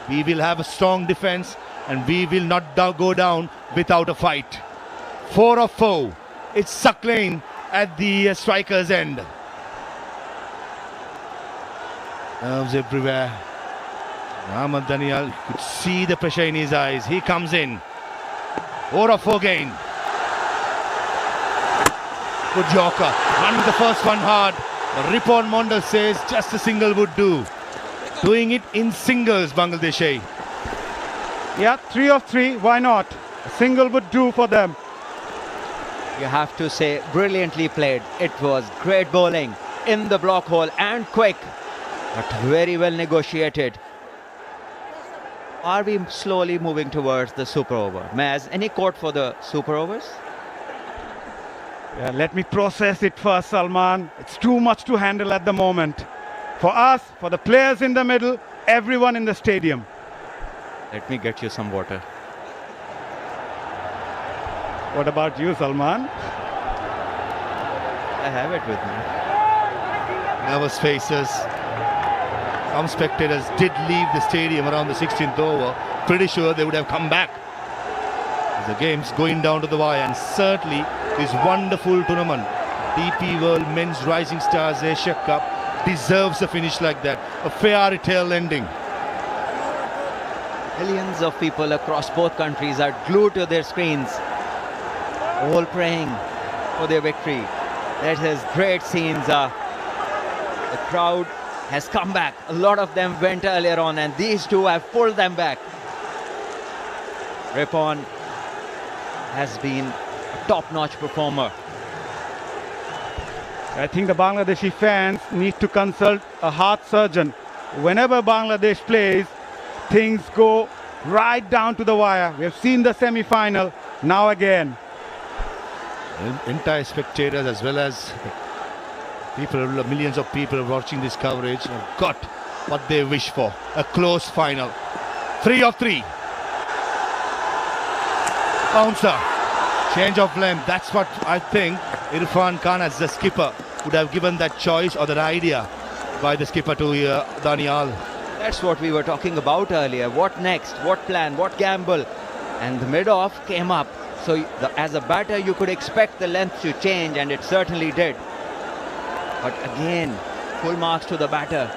we will have a strong defense and we will not go down without a fight. 4 of 4. It's Suckling at the striker's end. Nerves everywhere. Ahmad Danial could see the pressure in his eyes. He comes in. 4 of 4 again. Good Yorker. Running the first one hard. Ripon Mondal says just a single would do. Doing it in singles, Bangladesh. Yeah, 3 of 3, why not? A single would do for them. You have to say, brilliantly played. It was great bowling in the block hole and quick, but very well negotiated. Are we slowly moving towards the super over? Maz, any quote for the super overs? Yeah, let me process it first, Salman. It's too much to handle at the moment. For us, for the players in the middle, everyone in the stadium. Let me get you some water. What about you, Salman? I have it with me. Nervous faces. Some spectators did leave the stadium around the 16th over. Pretty sure they would have come back. The game's going down to the wire, and certainly this wonderful tournament, DP World Men's Rising Stars Asia Cup, deserves a finish like that. A fairy tale ending. Millions of people across both countries are glued to their screens, all praying for their victory. That is great scenes. The crowd has come back. A lot of them went earlier on, and these two have pulled them back. Ripon has been a top-notch performer. I think the Bangladeshi fans need to consult a heart surgeon. Whenever Bangladesh plays, things go right down to the wire. We have seen the semi-final, now again. Entire spectators as well as people, millions of people watching this coverage have got what they wish for. A close final. 3 of 3. Bouncer. Change of length. That's what I think Irfan Khan as the skipper would have given that choice or that idea by the skipper to Danial. That's what we were talking about earlier. What next? What plan? What gamble? And the mid-off came up. So as a batter, you could expect the length to change, and it certainly did. But again, full marks to the batter.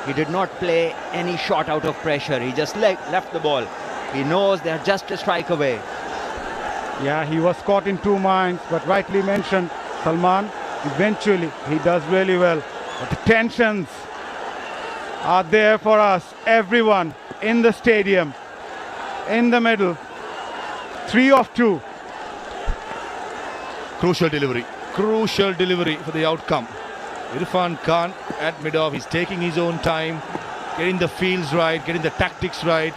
He did not play any shot out of pressure. He just left the ball. He knows they're just a strike away. Yeah, he was caught in two minds, but rightly mentioned, Salman, eventually he does really well. But the tensions are there for us, everyone in the stadium, in the middle. 3 of 2. Crucial delivery for the outcome. Irfan Khan at mid-off, he's taking his own time, getting the fields right, getting the tactics right.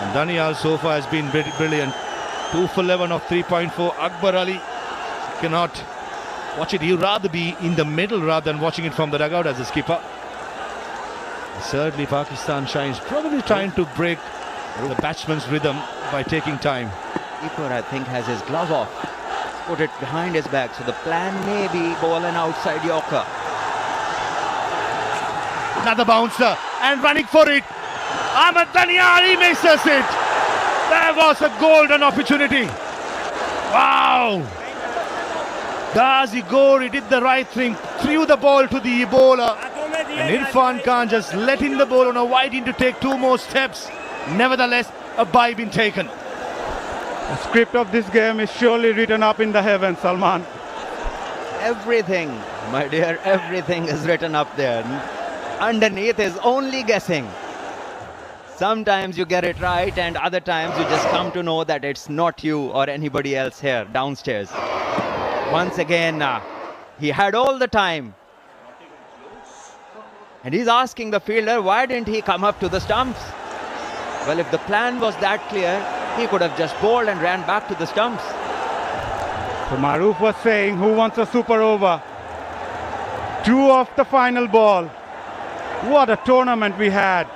And Danial so far has been very brilliant. 2 for 11 of 3.4. Akbar Ali cannot watch it. He'd rather be in the middle rather than watching it from the dugout as a skipper. Certainly Pakistan shines, probably trying to break the batsman's rhythm by taking time. Keeper, I think, has his glove off. Put it behind his back. So the plan may be ball an outside Yorker. Another bouncer and running for it. Ahmad Danial, he misses it. There was a golden opportunity. Wow. Ghazi Gori did the right thing. Threw the ball to the bowler. And Irfan Khan just letting the ball on a wide in to take 2 more steps. Nevertheless, a bye been taken. The script of this game is surely written up in the heavens, Salman. Everything, my dear, everything is written up there. Underneath is only guessing. Sometimes you get it right, and other times you just come to know that it's not you or anybody else here downstairs. Once again, he had all the time. And he's asking the fielder, why didn't he come up to the stumps? Well, if the plan was that clear, he could have just bowled and ran back to the stumps. So Maruf was saying, who wants a super over? 2 off the final ball. What a tournament we had.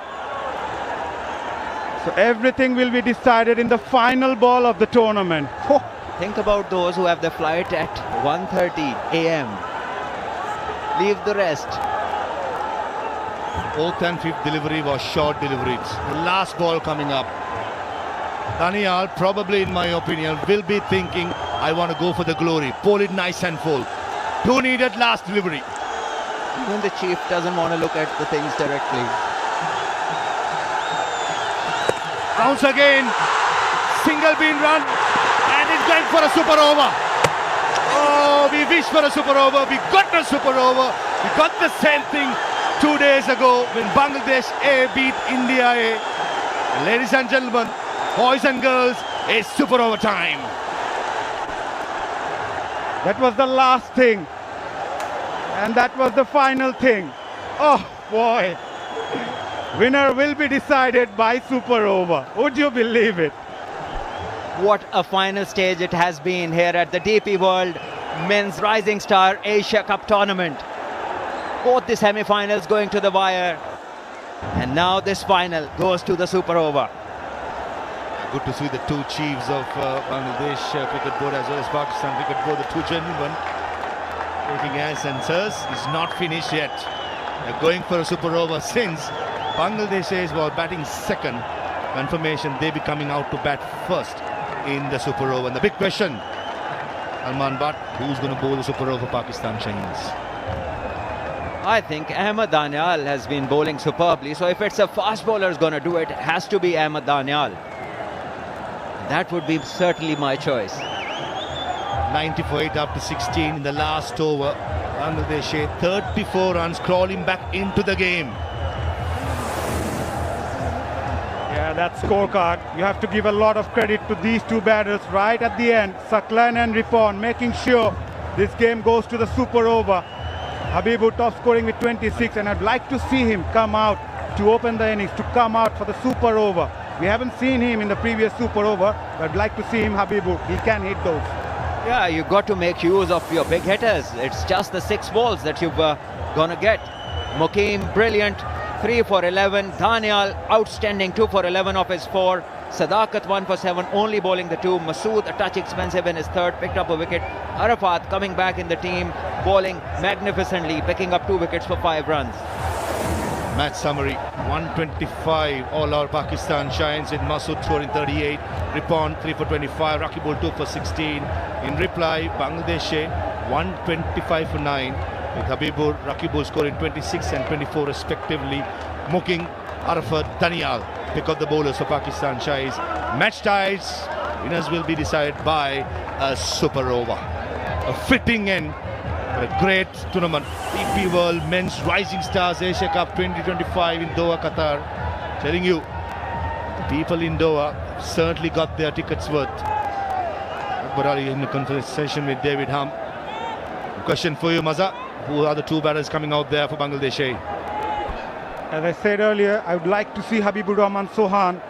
So everything will be decided in the final ball of the tournament. Oh. Think about those who have their flight at 1:30 a.m. Leave the rest. 4th and 5th delivery was short deliveries. The last ball coming up. Daniel, probably in my opinion, will be thinking, I want to go for the glory. Pull it nice and full. 2 needed last delivery. Even the chief doesn't want to look at the things directly. Bounce again. Single bean run. And it's going for a super over. Oh, we wish for a super over. We got a super over. We got the same thing 2 days ago when Bangladesh A beat India A. Ladies and gentlemen, boys and girls, it's super over time. That was the last thing. And that was the final thing. Oh boy. Winner will be decided by super over. Would you believe it? What a final stage it has been here at the DP World Men's Rising Star Asia Cup Tournament. Both the semi-finals going to the wire. And now this final goes to the super over. Good to see the 2 chiefs of Bangladesh Cricket Board as well as Pakistan Cricket Board, the 2 gentlemen taking hands and sirs. It's not finished yet. They're going for a super over since Bangladesh was batting second. Confirmation they be coming out to bat first in the super over. And the big question, Salman Butt, who's going to bowl the super over for Pakistan Shaheens? I think Ahmed Danial has been bowling superbly. So if it's a fast bowler who's going to do it, it has to be Ahmed Danial. That would be certainly my choice. 90 for 8 after 16 in the last over. Bangladesh 34 runs crawling back into the game. Yeah, that scorecard. You have to give a lot of credit to these 2 batters right at the end. Saklan and Ripon making sure this game goes to the super over. Habibu top scoring with 26, and I'd like to see him come out to open the innings, to come out for the super over. We haven't seen him in the previous super over, but I'd like to see him, Habibu. He can hit those. Yeah, you got to make use of your big hitters. It's just the 6 balls that you've gonna get. Mukim, brilliant, 3 for 11. Danial, outstanding, 2 for 11 of his 4. Sadakat, 1 for 7, only bowling the 2. Masood, a touch expensive in his 3rd, picked up a wicket. Arafat coming back in the team, bowling magnificently, picking up 2 wickets for 5 runs. Match summary, 125 all our Pakistan shines in Masood scoring 38, Ripon 3 for 25, Rakibul 2 for 16. In reply, Bangladesh 125 for 9 with Habibur, Rakibul scoring 26 and 24 respectively. Muking, Arafat, Danial pick up the bowlers for Pakistan Shais. Match ties, winners will be decided by a super over. A fitting end. A great tournament. DP World Men's Rising Stars Asia Cup 2025 in Doha, Qatar. Telling you, the people in Doha certainly got their tickets worth. Akbar Ali in the conversation with David Ham. Question for you, Maza. Who are the 2 batters coming out there for Bangladesh? As I said earlier, I would like to see Habibur Rahman Sohan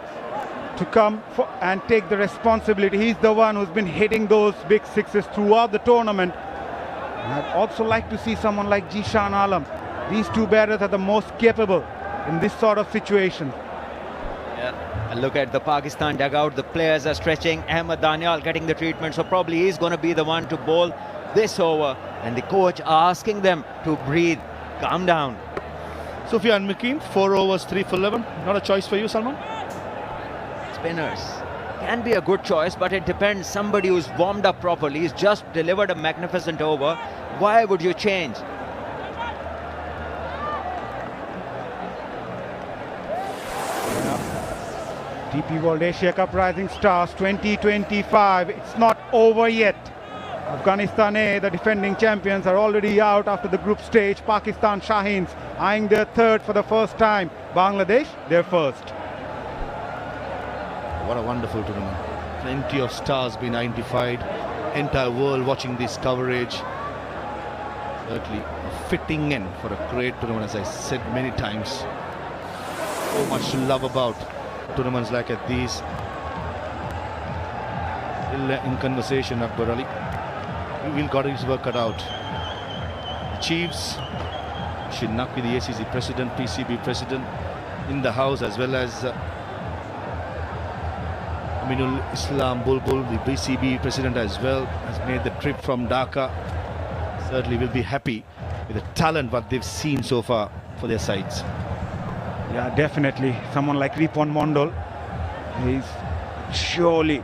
to come and take the responsibility. He's the one who's been hitting those big 6s throughout the tournament. And I'd also like to see someone like Jishan Alam. These 2 batters are the most capable in this sort of situation. Yeah. Look at the Pakistan dugout. The players are stretching. Ahmed Danial getting the treatment. So probably he's going to be the one to bowl this over. And the coach asking them to breathe, calm down. Sufyan Mukim, 4 overs, 3 for 11. Not a choice for you, Salman? Spinners can be a good choice, but it depends. Somebody who's warmed up properly, he's just delivered a magnificent over. Why would you change? DP World Asia Cup Rising Stars 2025. It's not over yet. Afghanistan A, the defending champions, are already out after the group stage. Pakistan Shahins eyeing their third for the first time. Bangladesh, their first. What a wonderful tournament. Plenty of stars being identified. Entire world watching this coverage. Certainly a fitting end for a great tournament, as I said many times. So much to love about tournaments like these. Still in conversation, Akbar Ali. He will got his work cut out. Chiefs, Shin Naqvi, the ACC president, PCB president, in the house, as well as Aminul Islam Bulbul, the PCB president as well, has made the trip from Dhaka. Certainly will be happy with the talent what they've seen so far for their sides. Yeah, definitely. Someone like Ripon Mondol, he's surely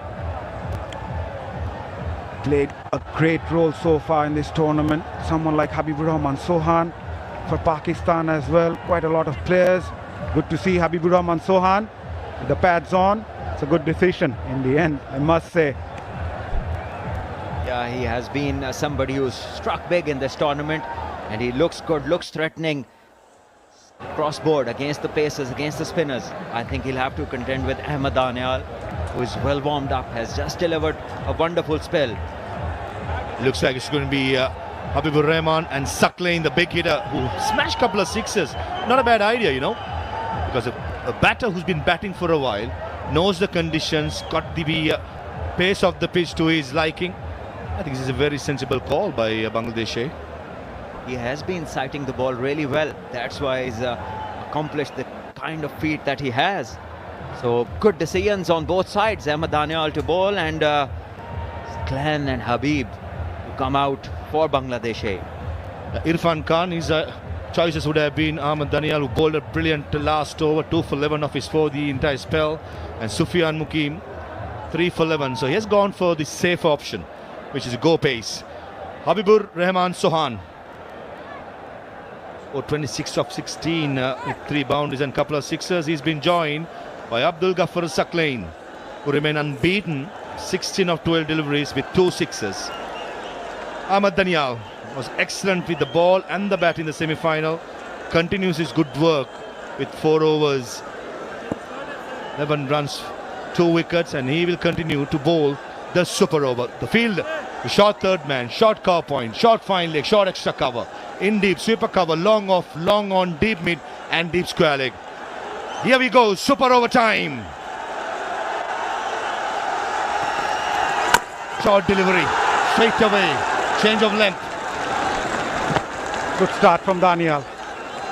played a great role so far in this tournament. Someone like Habibur Rahman Sohan for Pakistan as well. Quite a lot of players. Good to see Habibur Rahman Sohan with the pads on. It's a good decision in the end, I must say. Yeah, he has been somebody who's struck big in this tournament, and he looks good, looks threatening. Crossboard against the pacers, against the spinners. I think he'll have to contend with Ahmed Danial, who is well warmed up, has just delivered a wonderful spell. Looks like it's going to be Habibur Rahman and Saklain, the big hitter, who smashed a couple of sixes. Not a bad idea, you know, because a batter who's been batting for a while, knows the conditions, got the pace of the pitch to his liking. I think this is a very sensible call by Bangladesh. He has been sighting the ball really well. That's why he's accomplished the kind of feat that he has. So good decisions on both sides. Ahmed Danial to bowl, and Saklain and Habib to come out for Bangladesh. Irfan Khan, his choices would have been Ahmed Danial, who bowled a brilliant last over, 2 for 11 of his 4 the entire spell, and Sufyan Mukim, 3 for 11. So he has gone for the safe option, which is a go pace. Habibur Rahman Sohan, or 26 of 16 with 3 boundaries and a couple of sixers. He's been joined by Abdul Ghaffar Saklain, who remain unbeaten, 16 of 12 deliveries with 2 sixers. Ahmed Danial was excellent with the ball and the bat in the semi-final. Continues his good work with 4 overs, 11 runs, 2 wickets, and he will continue to bowl the super over. The field, the short third man, short cover point, short fine leg, short extra cover, in deep, sweeper cover, long off, long on, deep mid and deep square leg. Here we go, super over time. Short delivery, straight away, change of length. Good start from Danial.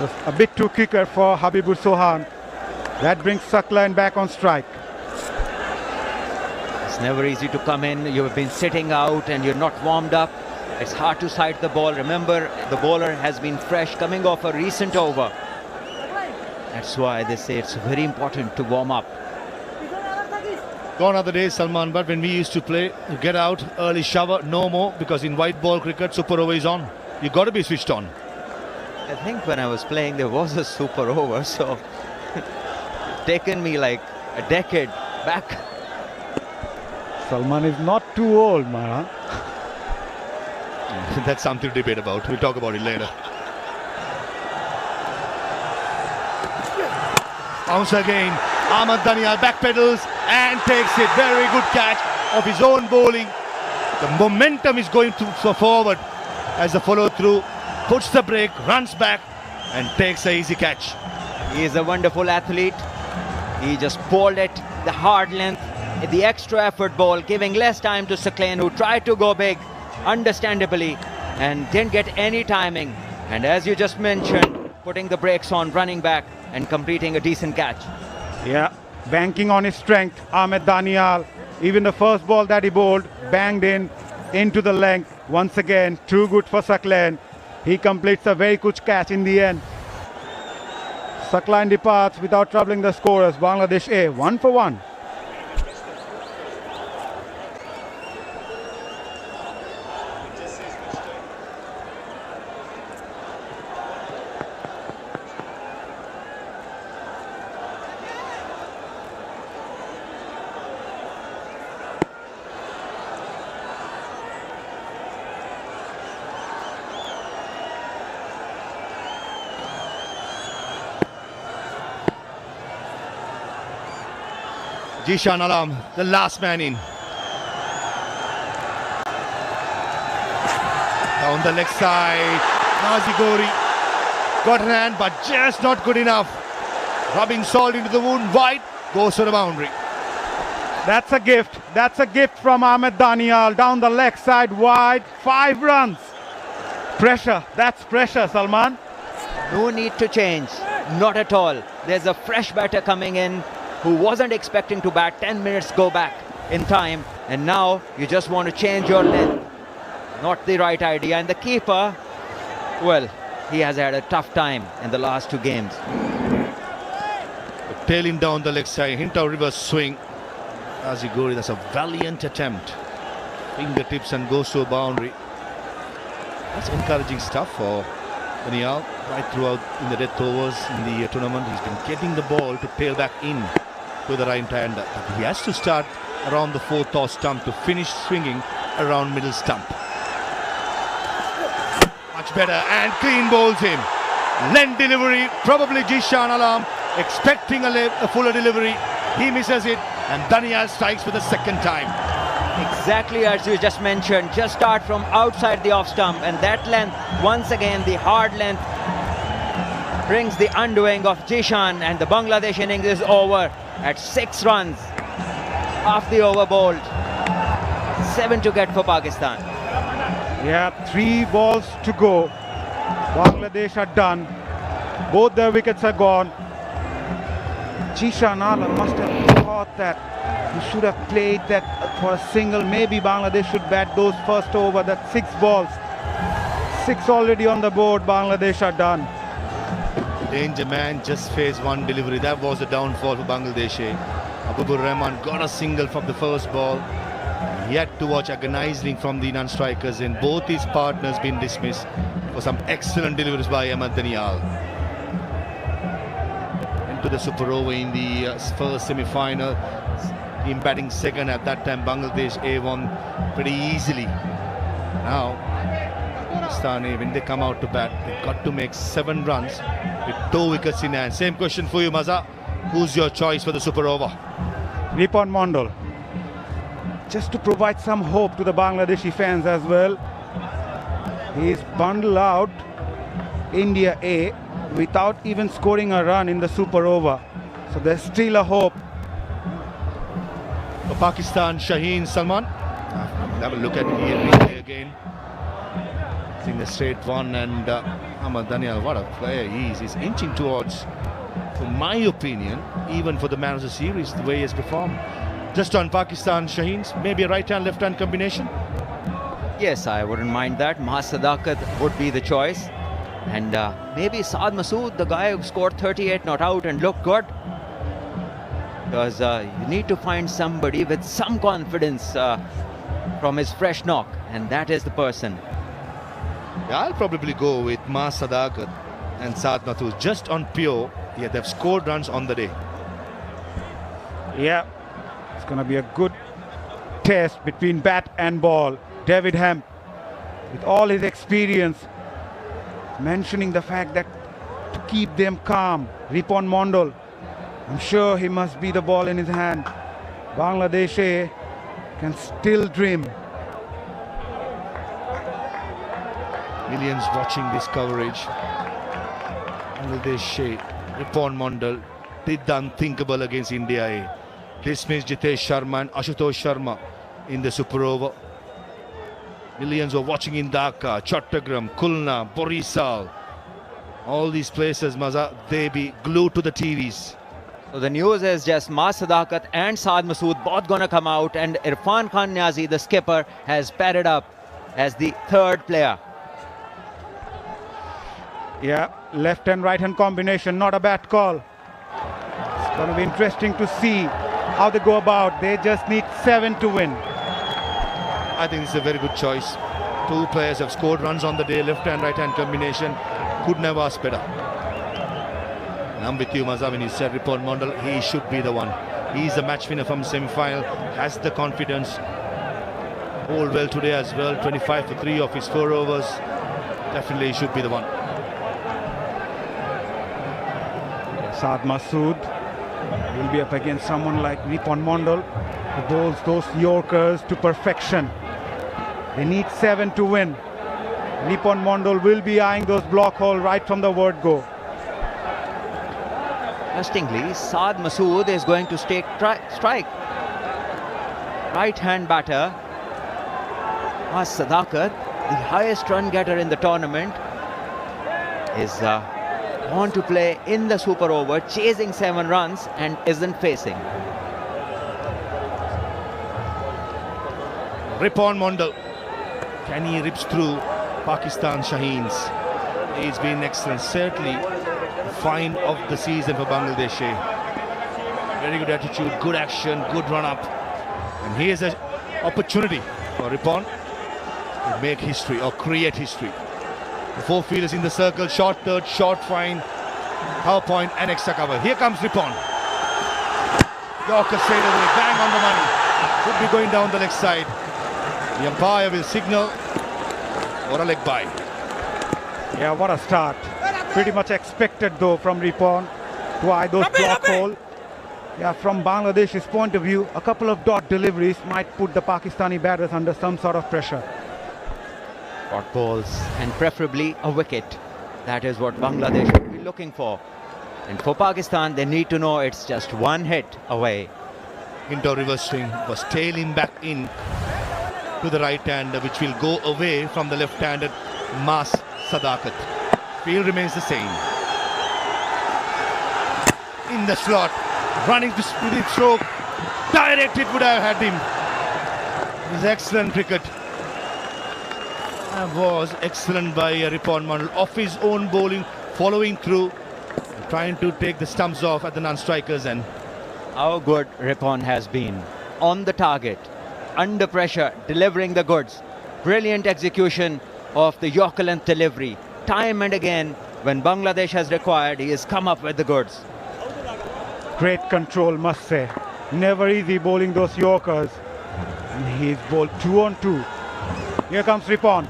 Just a bit too quicker for Habibur Sohan. That brings Saklain back on strike. It's never easy to come in. You've been sitting out and you're not warmed up. It's hard to sight the ball. Remember, the bowler has been fresh, coming off a recent over. That's why they say it's very important to warm up. Gone are the days, Salman, but when we used to play, you get out, early shower, no more, because in white ball cricket, super over is on. You got to be switched on. I think when I was playing, there was a super over, so taken me like a decade back. Salman is not too old, man. That's something to debate about. We'll talk about it later. Bounce again. Ahmed Danial backpedals and takes it. Very good catch of his own bowling. The momentum is going forward as the follow through puts the break, runs back and takes an easy catch. He is a wonderful athlete. He just bowled it, the hard length, the extra effort ball, giving less time to Saklain, who tried to go big, understandably, and didn't get any timing. And as you just mentioned, putting the brakes on, running back and completing a decent catch. Yeah, banking on his strength, Ahmed Danial. Even the first ball that he bowled, banged into the length. Once again, too good for Saklain. He completes a very good catch in the end. Saklain departs without troubling the scorers. Bangladesh A, 1 for 1. Jishan Alam, the last man in. Down the leg side, Nazigori got an hand but just not good enough. Rubbing salt into the wound, wide, goes for the boundary. That's a gift. That's a gift from Ahmed Danial. Down the leg side, wide. 5 runs. Pressure. That's pressure, Salman. No need to change. Not at all. There's a fresh batter coming in who wasn't expecting to bat 10 minutes go back in time. And now you just want to change your length. Not the right idea. And the keeper, well, he has had a tough time in the last 2 games. Tailing down the leg side, hint of reverse swing. Nazigori, that's a valiant attempt. Fingertips and goes to a boundary. That's encouraging stuff for Danial. Right throughout in the death overs in the tournament, he's been getting the ball to tail back in to the right-hander. But he has to start around the 4th off stump to finish swinging around middle stump. Much better and clean bowls him. Length delivery, probably Jishan Alam expecting a fuller delivery. He misses it and Danial strikes for the 2nd time. Exactly as you just mentioned, just start from outside the off stump, and that length, once again the hard length, brings the undoing of Jishan, and the Bangladesh innings is over at 6 runs. Half the over bowled, 7 to get for Pakistan. Yeah, 3 balls to go. Bangladesh are done. Both their wickets are gone. Jishan Alam must have thought that he should have played that for a single. Maybe Bangladesh should bat those first over. That 6 balls. 6 already on the board. Bangladesh are done. Danger man just faced 1 delivery. That was the downfall for Bangladesh. Abubur Rahman got a single from the first ball. Yet to watch agonizing from the non-strikers, and both his partners been dismissed for some excellent deliveries by Ahmed Danial. Into the super over in the first semi-final. Team batting second at that time. Bangladesh won pretty easily. Now Pakistan, when they come out to bat, they've got to make 7 runs with 2 wickets in hand. Same question for you, Maza. Who's your choice for the super over? Ripon Mondal. Just to provide some hope to the Bangladeshi fans as well. He's bundled out India A without even scoring a run in the super over. So there's still a hope. For Pakistan, Shaheen Salman. Have a look at it again. Seeing the straight one, and Ahmed Danial, what a player he is. He's inching towards, for my opinion, even for the man of the series, the way he has performed. Just on Pakistan, Shaheen, maybe a right-hand, left-hand combination? Yes, I wouldn't mind that. Mahas Sadakat would be the choice. And maybe Saad Masood, the guy who scored 38 not out and looked good. Because you need to find somebody with some confidence from his fresh knock. And that is the person. Yeah, I'll probably go with Mahas Sadakat and Saad Masood just on pure. Yeah, they've scored runs on the day. Yeah, it's going to be a good test between bat and ball. David Hemp, with all his experience, mentioning the fact that to keep them calm. Ripon Mondal, I'm sure he must be the ball in his hand. Bangladesh can still dream. Millions watching this coverage. Bangladesh, Ripon Mondal did the unthinkable against India. Dismissed Jitesh Sharma and Ashutosh Sharma in the super over. Millions were watching in Dhaka, Chattogram, Khulna, Borisal. All these places, Maza, they be glued to the TVs. So the news is just Mahas Sadakat and Saad Masood both gonna come out, and Irfan Khan Niazi, the skipper, has padded up as the 3rd player. Yeah, left and right hand combination, not a bad call. It's going to be interesting to see how they go about. They just need 7 to win. I think it's a very good choice. 2 players have scored runs on the day, left and right hand combination. Could never ask better. And I'm with you, Maza, when you said Ripon Mondal, he should be the one. He's the match winner from semi-final, has the confidence. Bowled well today as well, 25 for 3 of his 4 overs. Definitely he should be the one. Saad Masood Will be up against someone like Ripon Mondal, who bowls those Yorkers to perfection. They need 7 to win. Ripon Mondal will be eyeing those block hole right from the word go. Interestingly, Saad Masood is going to take strike. Right-hand batter, Mas Sadakat, the highest run getter in the tournament, is on to play in the super over, chasing 7 runs and isn't facing. Ripon Mondal. Can he rips through Pakistan Shaheens? He's been excellent. Certainly the find of the season for Bangladesh. Very good attitude, good action, good run up. And here's an opportunity for Ripon to make history or create history. The 4 fielders in the circle, short third, short fine, power point and extra cover. Here comes Ripon. Yorker straight away, bang on the money. Could be going down the leg side. The umpire will signal for a leg bye. Yeah, what a start. Pretty much expected though from Ripon to eye those block hole. Yeah, from Bangladesh's point of view, a couple of dot deliveries might put the Pakistani batters under some sort of pressure. Dot balls and preferably a wicket. That is what Bangladesh would be looking for. And for Pakistan, they need to know it's just 1 hit away. Into reverse swing was tailing back in to the right hander, which will go away from the left-handed Mas Sadakat. Field remains the same. In the slot, running to speed stroke, direct it would have had him. It was excellent cricket. That was excellent by Ripon Mondal, off his own bowling, following through, trying to take the stumps off at the non-strikers end. How good Ripon has been. On the target, under pressure, delivering the goods. Brilliant execution of the Yorker length delivery. Time and again, when Bangladesh has required, he has come up with the goods. Great control, must say. Never easy bowling those Yorkers. And he's bowled 2 on 2. Here comes Ripon.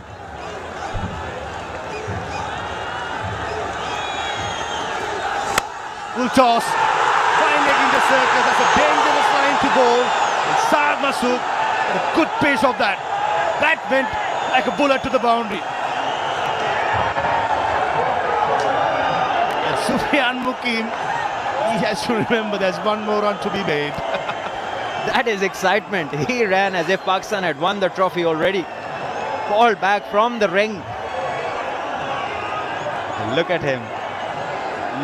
Full toss, fine leg in the circle. That's a dangerous line to bowl. And Saad Masood, a good pace of that. That went like a bullet to the boundary. And Sufyan Mukim, he has to remember there's 1 more run to be made. That is excitement. He ran as if Pakistan had won the trophy already. Ball back from the ring. Look at him.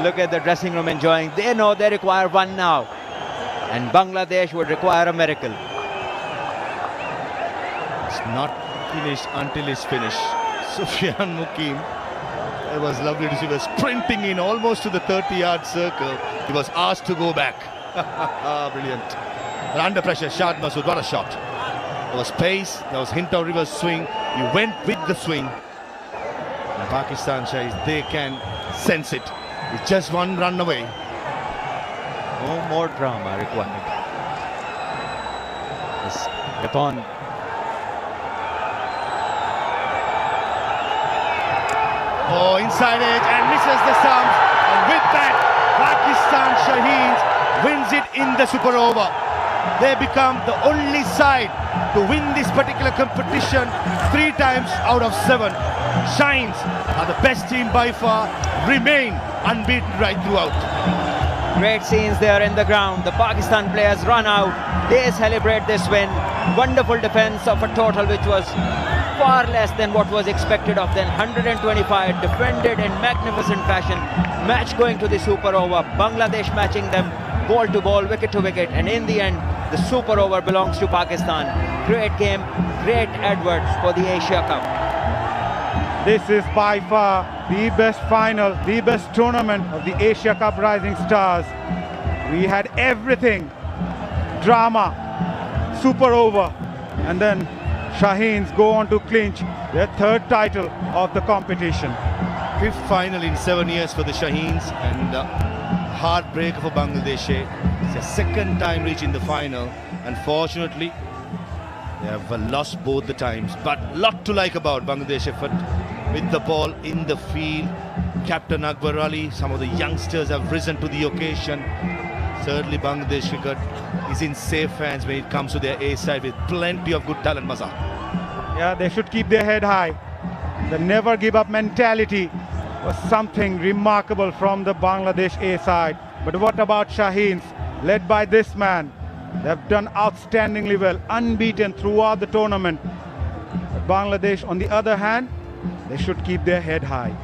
Look at the dressing room enjoying. They know they require 1 now. And Bangladesh would require a miracle. It's not finished until it's finished. Sufyan Mukim, it was lovely to see. He was sprinting in almost to the 30-yard circle. He was asked to go back. Brilliant. And under pressure, Shad Masood, what a shot. There was pace, there was hint of reverse swing. He went with the swing. And Pakistan Shahis, they can sense it. It's just 1 run away. No more drama required. Yes, Ripon. Oh, inside edge and misses the stumps. And with that, Pakistan Shaheens wins it in the super over. They become the only side to win this particular competition 3 times out of 7. Shaheens are the best team by far, remain unbeaten right throughout. Great scenes there in the ground. The Pakistan players run out. They celebrate this win. Wonderful defense of a total which was far less than what was expected of them. 125 defended in magnificent fashion. Match going to the super over. Bangladesh matching them ball to ball, wicket to wicket. And in the end, the super over belongs to Pakistan. Great game, great Edwards for the Asia Cup. This is by far the best final, the best tournament of the Asia Cup Rising Stars. We had everything. Drama, super over, and then Shaheens go on to clinch their 3rd title of the competition. 5th final in 7 years for the Shaheens, and heartbreak for Bangladesh. It's their 2nd time reaching the final. Unfortunately, they have lost both the times, but lot to like about Bangladesh effort with the ball in the field. Captain Akbar Ali, some of the youngsters have risen to the occasion. Certainly Bangladesh cricket is in safe hands when it comes to their A side with plenty of good talent, Maza. Yeah, they should keep their head high. The never give up mentality was something remarkable from the Bangladesh A side. But what about Shaheens, led by this man? They've done outstandingly well, unbeaten throughout the tournament. But Bangladesh, on the other hand, they should keep their head high.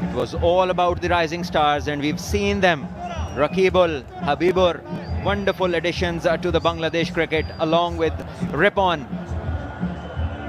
It was all about the rising stars, and we've seen them. Rakibul, Habibur, wonderful additions to the Bangladesh cricket, along with Ripon.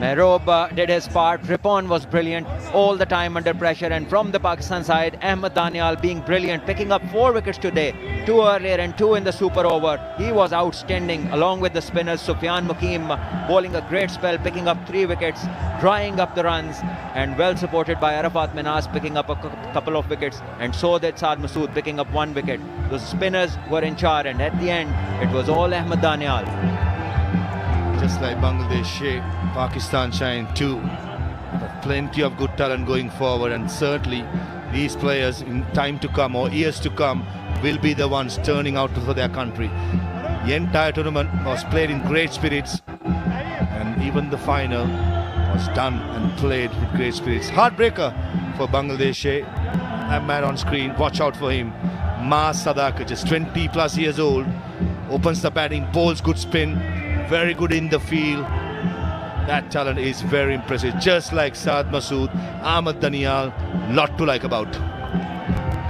Mehrob did his part. Ripon was brilliant all the time under pressure, and from the Pakistan side, Ahmed Danial being brilliant, picking up 4 wickets today, 2 earlier and 2 in the super over. He was outstanding, along with the spinners. Sufyan Mukim bowling a great spell, picking up 3 wickets, drying up the runs, and well supported by Arafat Minas picking up a couple of wickets, and so did Saad Masood picking up 1 wicket. The spinners were in charge, and at the end, it was all Ahmed Danial. Just like Bangladesh, Pakistan shine too. But plenty of good talent going forward, and certainly these players in time to come or years to come will be the ones turning out for their country. The entire tournament was played in great spirits, and even the final was done and played with great spirits. Heartbreaker for Bangladesh. That man on screen, watch out for him. Maaz Sadakat, just 20 plus years old, opens the batting, bowls good spin, very good in the field. That talent is very impressive. Just like Saad Masood, Ahmed Danial, lot to like about.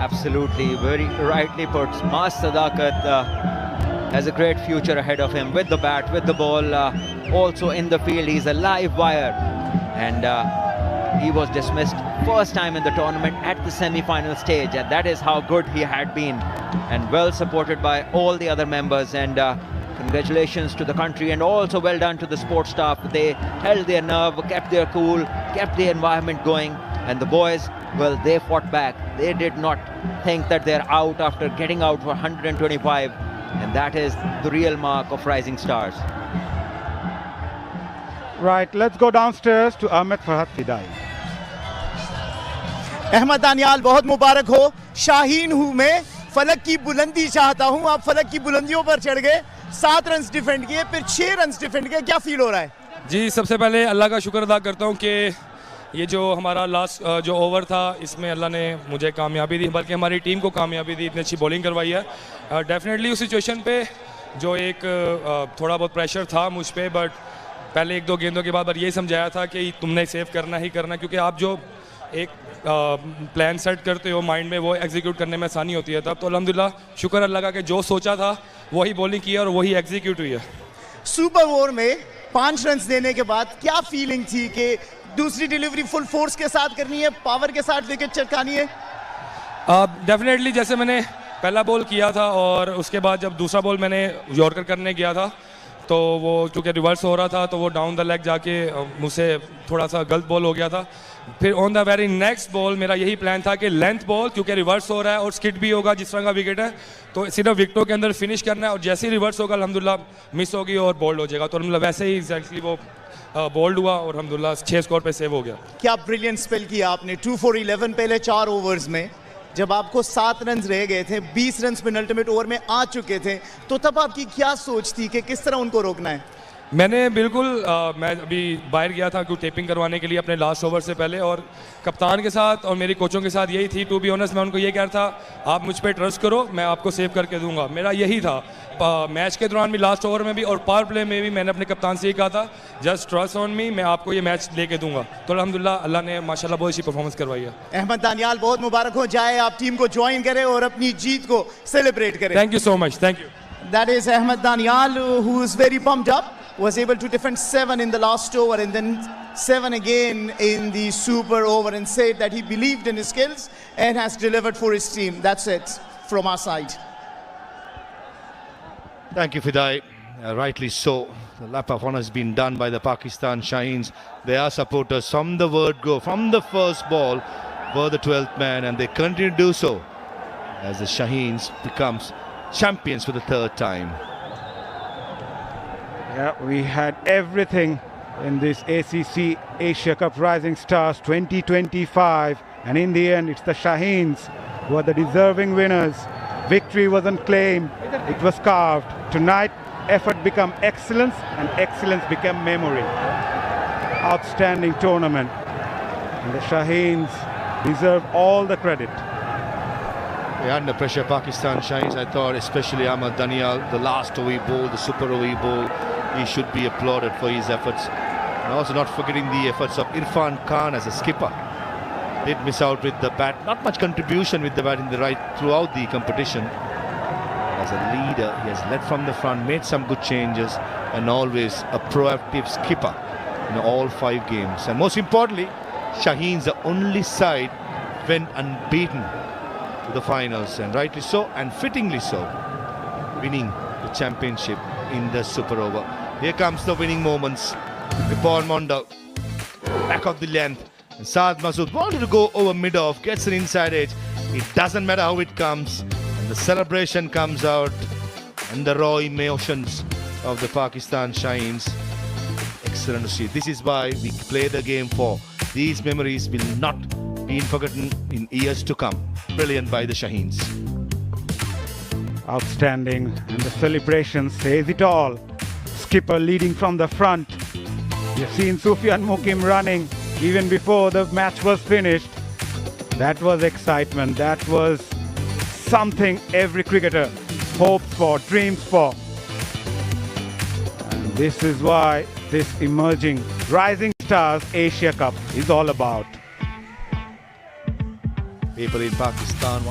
Absolutely, very rightly put. Maaz Sadakat has a great future ahead of him with the bat, with the ball, also in the field. He's a live wire, and he was dismissed first time in the tournament at the semi-final stage, and that is how good he had been, and well supported by all the other members. And congratulations to the country, and also well done to the sports staff. They held their nerve, kept their cool, kept the environment going, and the boys, well, they fought back. They did not think that they're out after getting out for 125, and that is the real mark of rising stars. Right, let's go downstairs to Ahmed Farhad Fidai. Ahmad Daniyal, बहुत मुबारक हो. शाहीन हूँ मैं, फलक की बुलंदी चाहता हूँ. आप फलक की बुलंदियों पर चढ़ गए, 7 रन डिफेंड किए, फिर 6 रन डिफेंड किए. क्या फील हो रहा है? जी, सबसे पहले अल्लाह का शुक्र अदा करता हूँ कि ये जो हमारा लास्ट जो ओवर था, इसमें अल्लाह ने मुझे कामयाबी दी, बल्कि हमारी टीम को कामयाबी दी, इतनी अच्छी बॉलिंग करवाई है. डेफिनेटली उस सिचुएशन पे जो एक थोड़ा बहुत प्रेशर था मुझ पे, बट पहले 1-2 गेंदों के बाद यही समझाया था कि तुमने सेव करना ही करना, क्योंकि आप जो एक प्लान सेट करते हो माइंड में, वो एग्जीक्यूट करने में आसानी होती है. तब तो अल्हम्दुलिल्लाह शुक्र अल्लाह का कि जो सोचा था वही बॉलिंग की और वही एग्जीक्यूट हुई है. सुपर ओवर में 5 रन देने के बाद क्या फीलिंग थी कि दूसरी डिलीवरी फुल फोर्स के साथ करनी है, पावर के साथ विकेट चटकानी है? डेफिनेटली जैसे मैंने पहला बॉल किया था और उसके बाद जब दूसरा बॉल मैंने यॉर्कर करने गया था, तो वो चूँकि रिवर्स हो रहा था, तो वो डाउन द लेग जाके मुझसे थोड़ा सा गलत बॉल हो गया था. फिर on the very next ball मेरा यही प्लान था कि लेंथ बॉल, क्योंकि रिवर्स हो रहा है और स्किड भी होगा जिस तरह का विकेट है, तो सिर्फ विकेटों के अंदर फिनिश करना है, और जैसे ही रिवर्स होगा अल्हम्दुलिल्लाह मिस होगी और बोल्ड हो जाएगा. तो अल्हम्दुलिल्लाह वैसे ही एग्जैक्टली वो बोल्ड हुआ और अल्हम्दुलिल्लाह 6 स्कोर पे सेव हो गया. क्या ब्रिलियंट स्पेल किया आपने. 2 for 11 पहले 4 ओवर्स में, जब आपको 7 रन रह गए थे, 20 रन पेनल्टीमेट ओवर में आ चुके थे, तो तब आपकी क्या सोच थी कि किस तरह उनको रोकना है? मैंने बिल्कुल मैं अभी बाहर गया था क्योंकि टेपिंग करवाने के लिए अपने लास्ट ओवर से पहले, और कप्तान के साथ और मेरी कोचों के साथ यही थी. टू बी ऑनेस्ट मैं उनको ये कह रहा था, आप मुझ पर ट्रस्ट करो, मैं आपको सेव करके दूंगा. मेरा यही था. मैच के दौरान भी, लास्ट ओवर में भी और पावर प्ले में भी मैंने अपने कप्तान से ये कहा था, जस्ट ट्रस्ट ऑन मी, मैं आपको ये मैच लेके दूंगा. तो अल्हम्दुलिल्लाह अल्लाह ने माशाल्लाह बहुत अच्छी परफॉर्मेंस करवाई है. अहमद दानियाल, बहुत मुबारक हो. जाए आप टीम को ज्वाइन करें और अपनी जीत को सेलिब्रेट करें. Thank you so much. Thank you. That is Ahmed Danial, who is very pumped up. Was able to defend 7 in the last over and then 7 again in the super over, and said that he believed in his skills and has delivered for his team. That's it from our side. Thank you, Fidai. Rightly so. The lap of honor has been done by the Pakistan Shaheens. They are supporters from the word go, from the first ball, were the 12th man, and they continue to do so as the Shaheens becomes champions for the 3rd time. Yeah, we had everything in this ACC Asia Cup Rising Stars 2025, and in the end it's the Shaheens who are the deserving winners Victory wasn't claimed, it was carved. Tonight, effort became excellence and excellence became memory. Outstanding tournament. And the Shaheens deserve all the credit. Yeah, under pressure, Pakistan shines. I thought, especially Ahmad Danial, the last OE ball, the super OE ball, he should be applauded for his efforts. And also not forgetting the efforts of Irfan Khan as a skipper. Did miss out with the bat. Not much contribution with the bat in the right throughout the competition. As a leader, he has led from the front, made some good changes, and always a proactive skipper in all 5 games. And most importantly, Shaheen's the only side went unbeaten to the finals, and rightly so and fittingly so, winning the championship in the super over. Here comes the winning moments. Ripon Mondo back of the length, and Saad Masood wanted to go over mid-off, gets an inside edge. It doesn't matter how it comes, and the celebration comes out, and the raw emotions of the Pakistan Shaheens. Excellent to see. This is why we play the game for. These memories will not be forgotten in years to come. Brilliant by the Shaheens. Outstanding, and the celebration says it all. Skipper leading from the front. You've seen Sufyan Mukim running even before the match was finished. That was excitement. That was something every cricketer hopes for, dreams for. And this is why this emerging Rising Stars Asia Cup is all about. People in Pakistan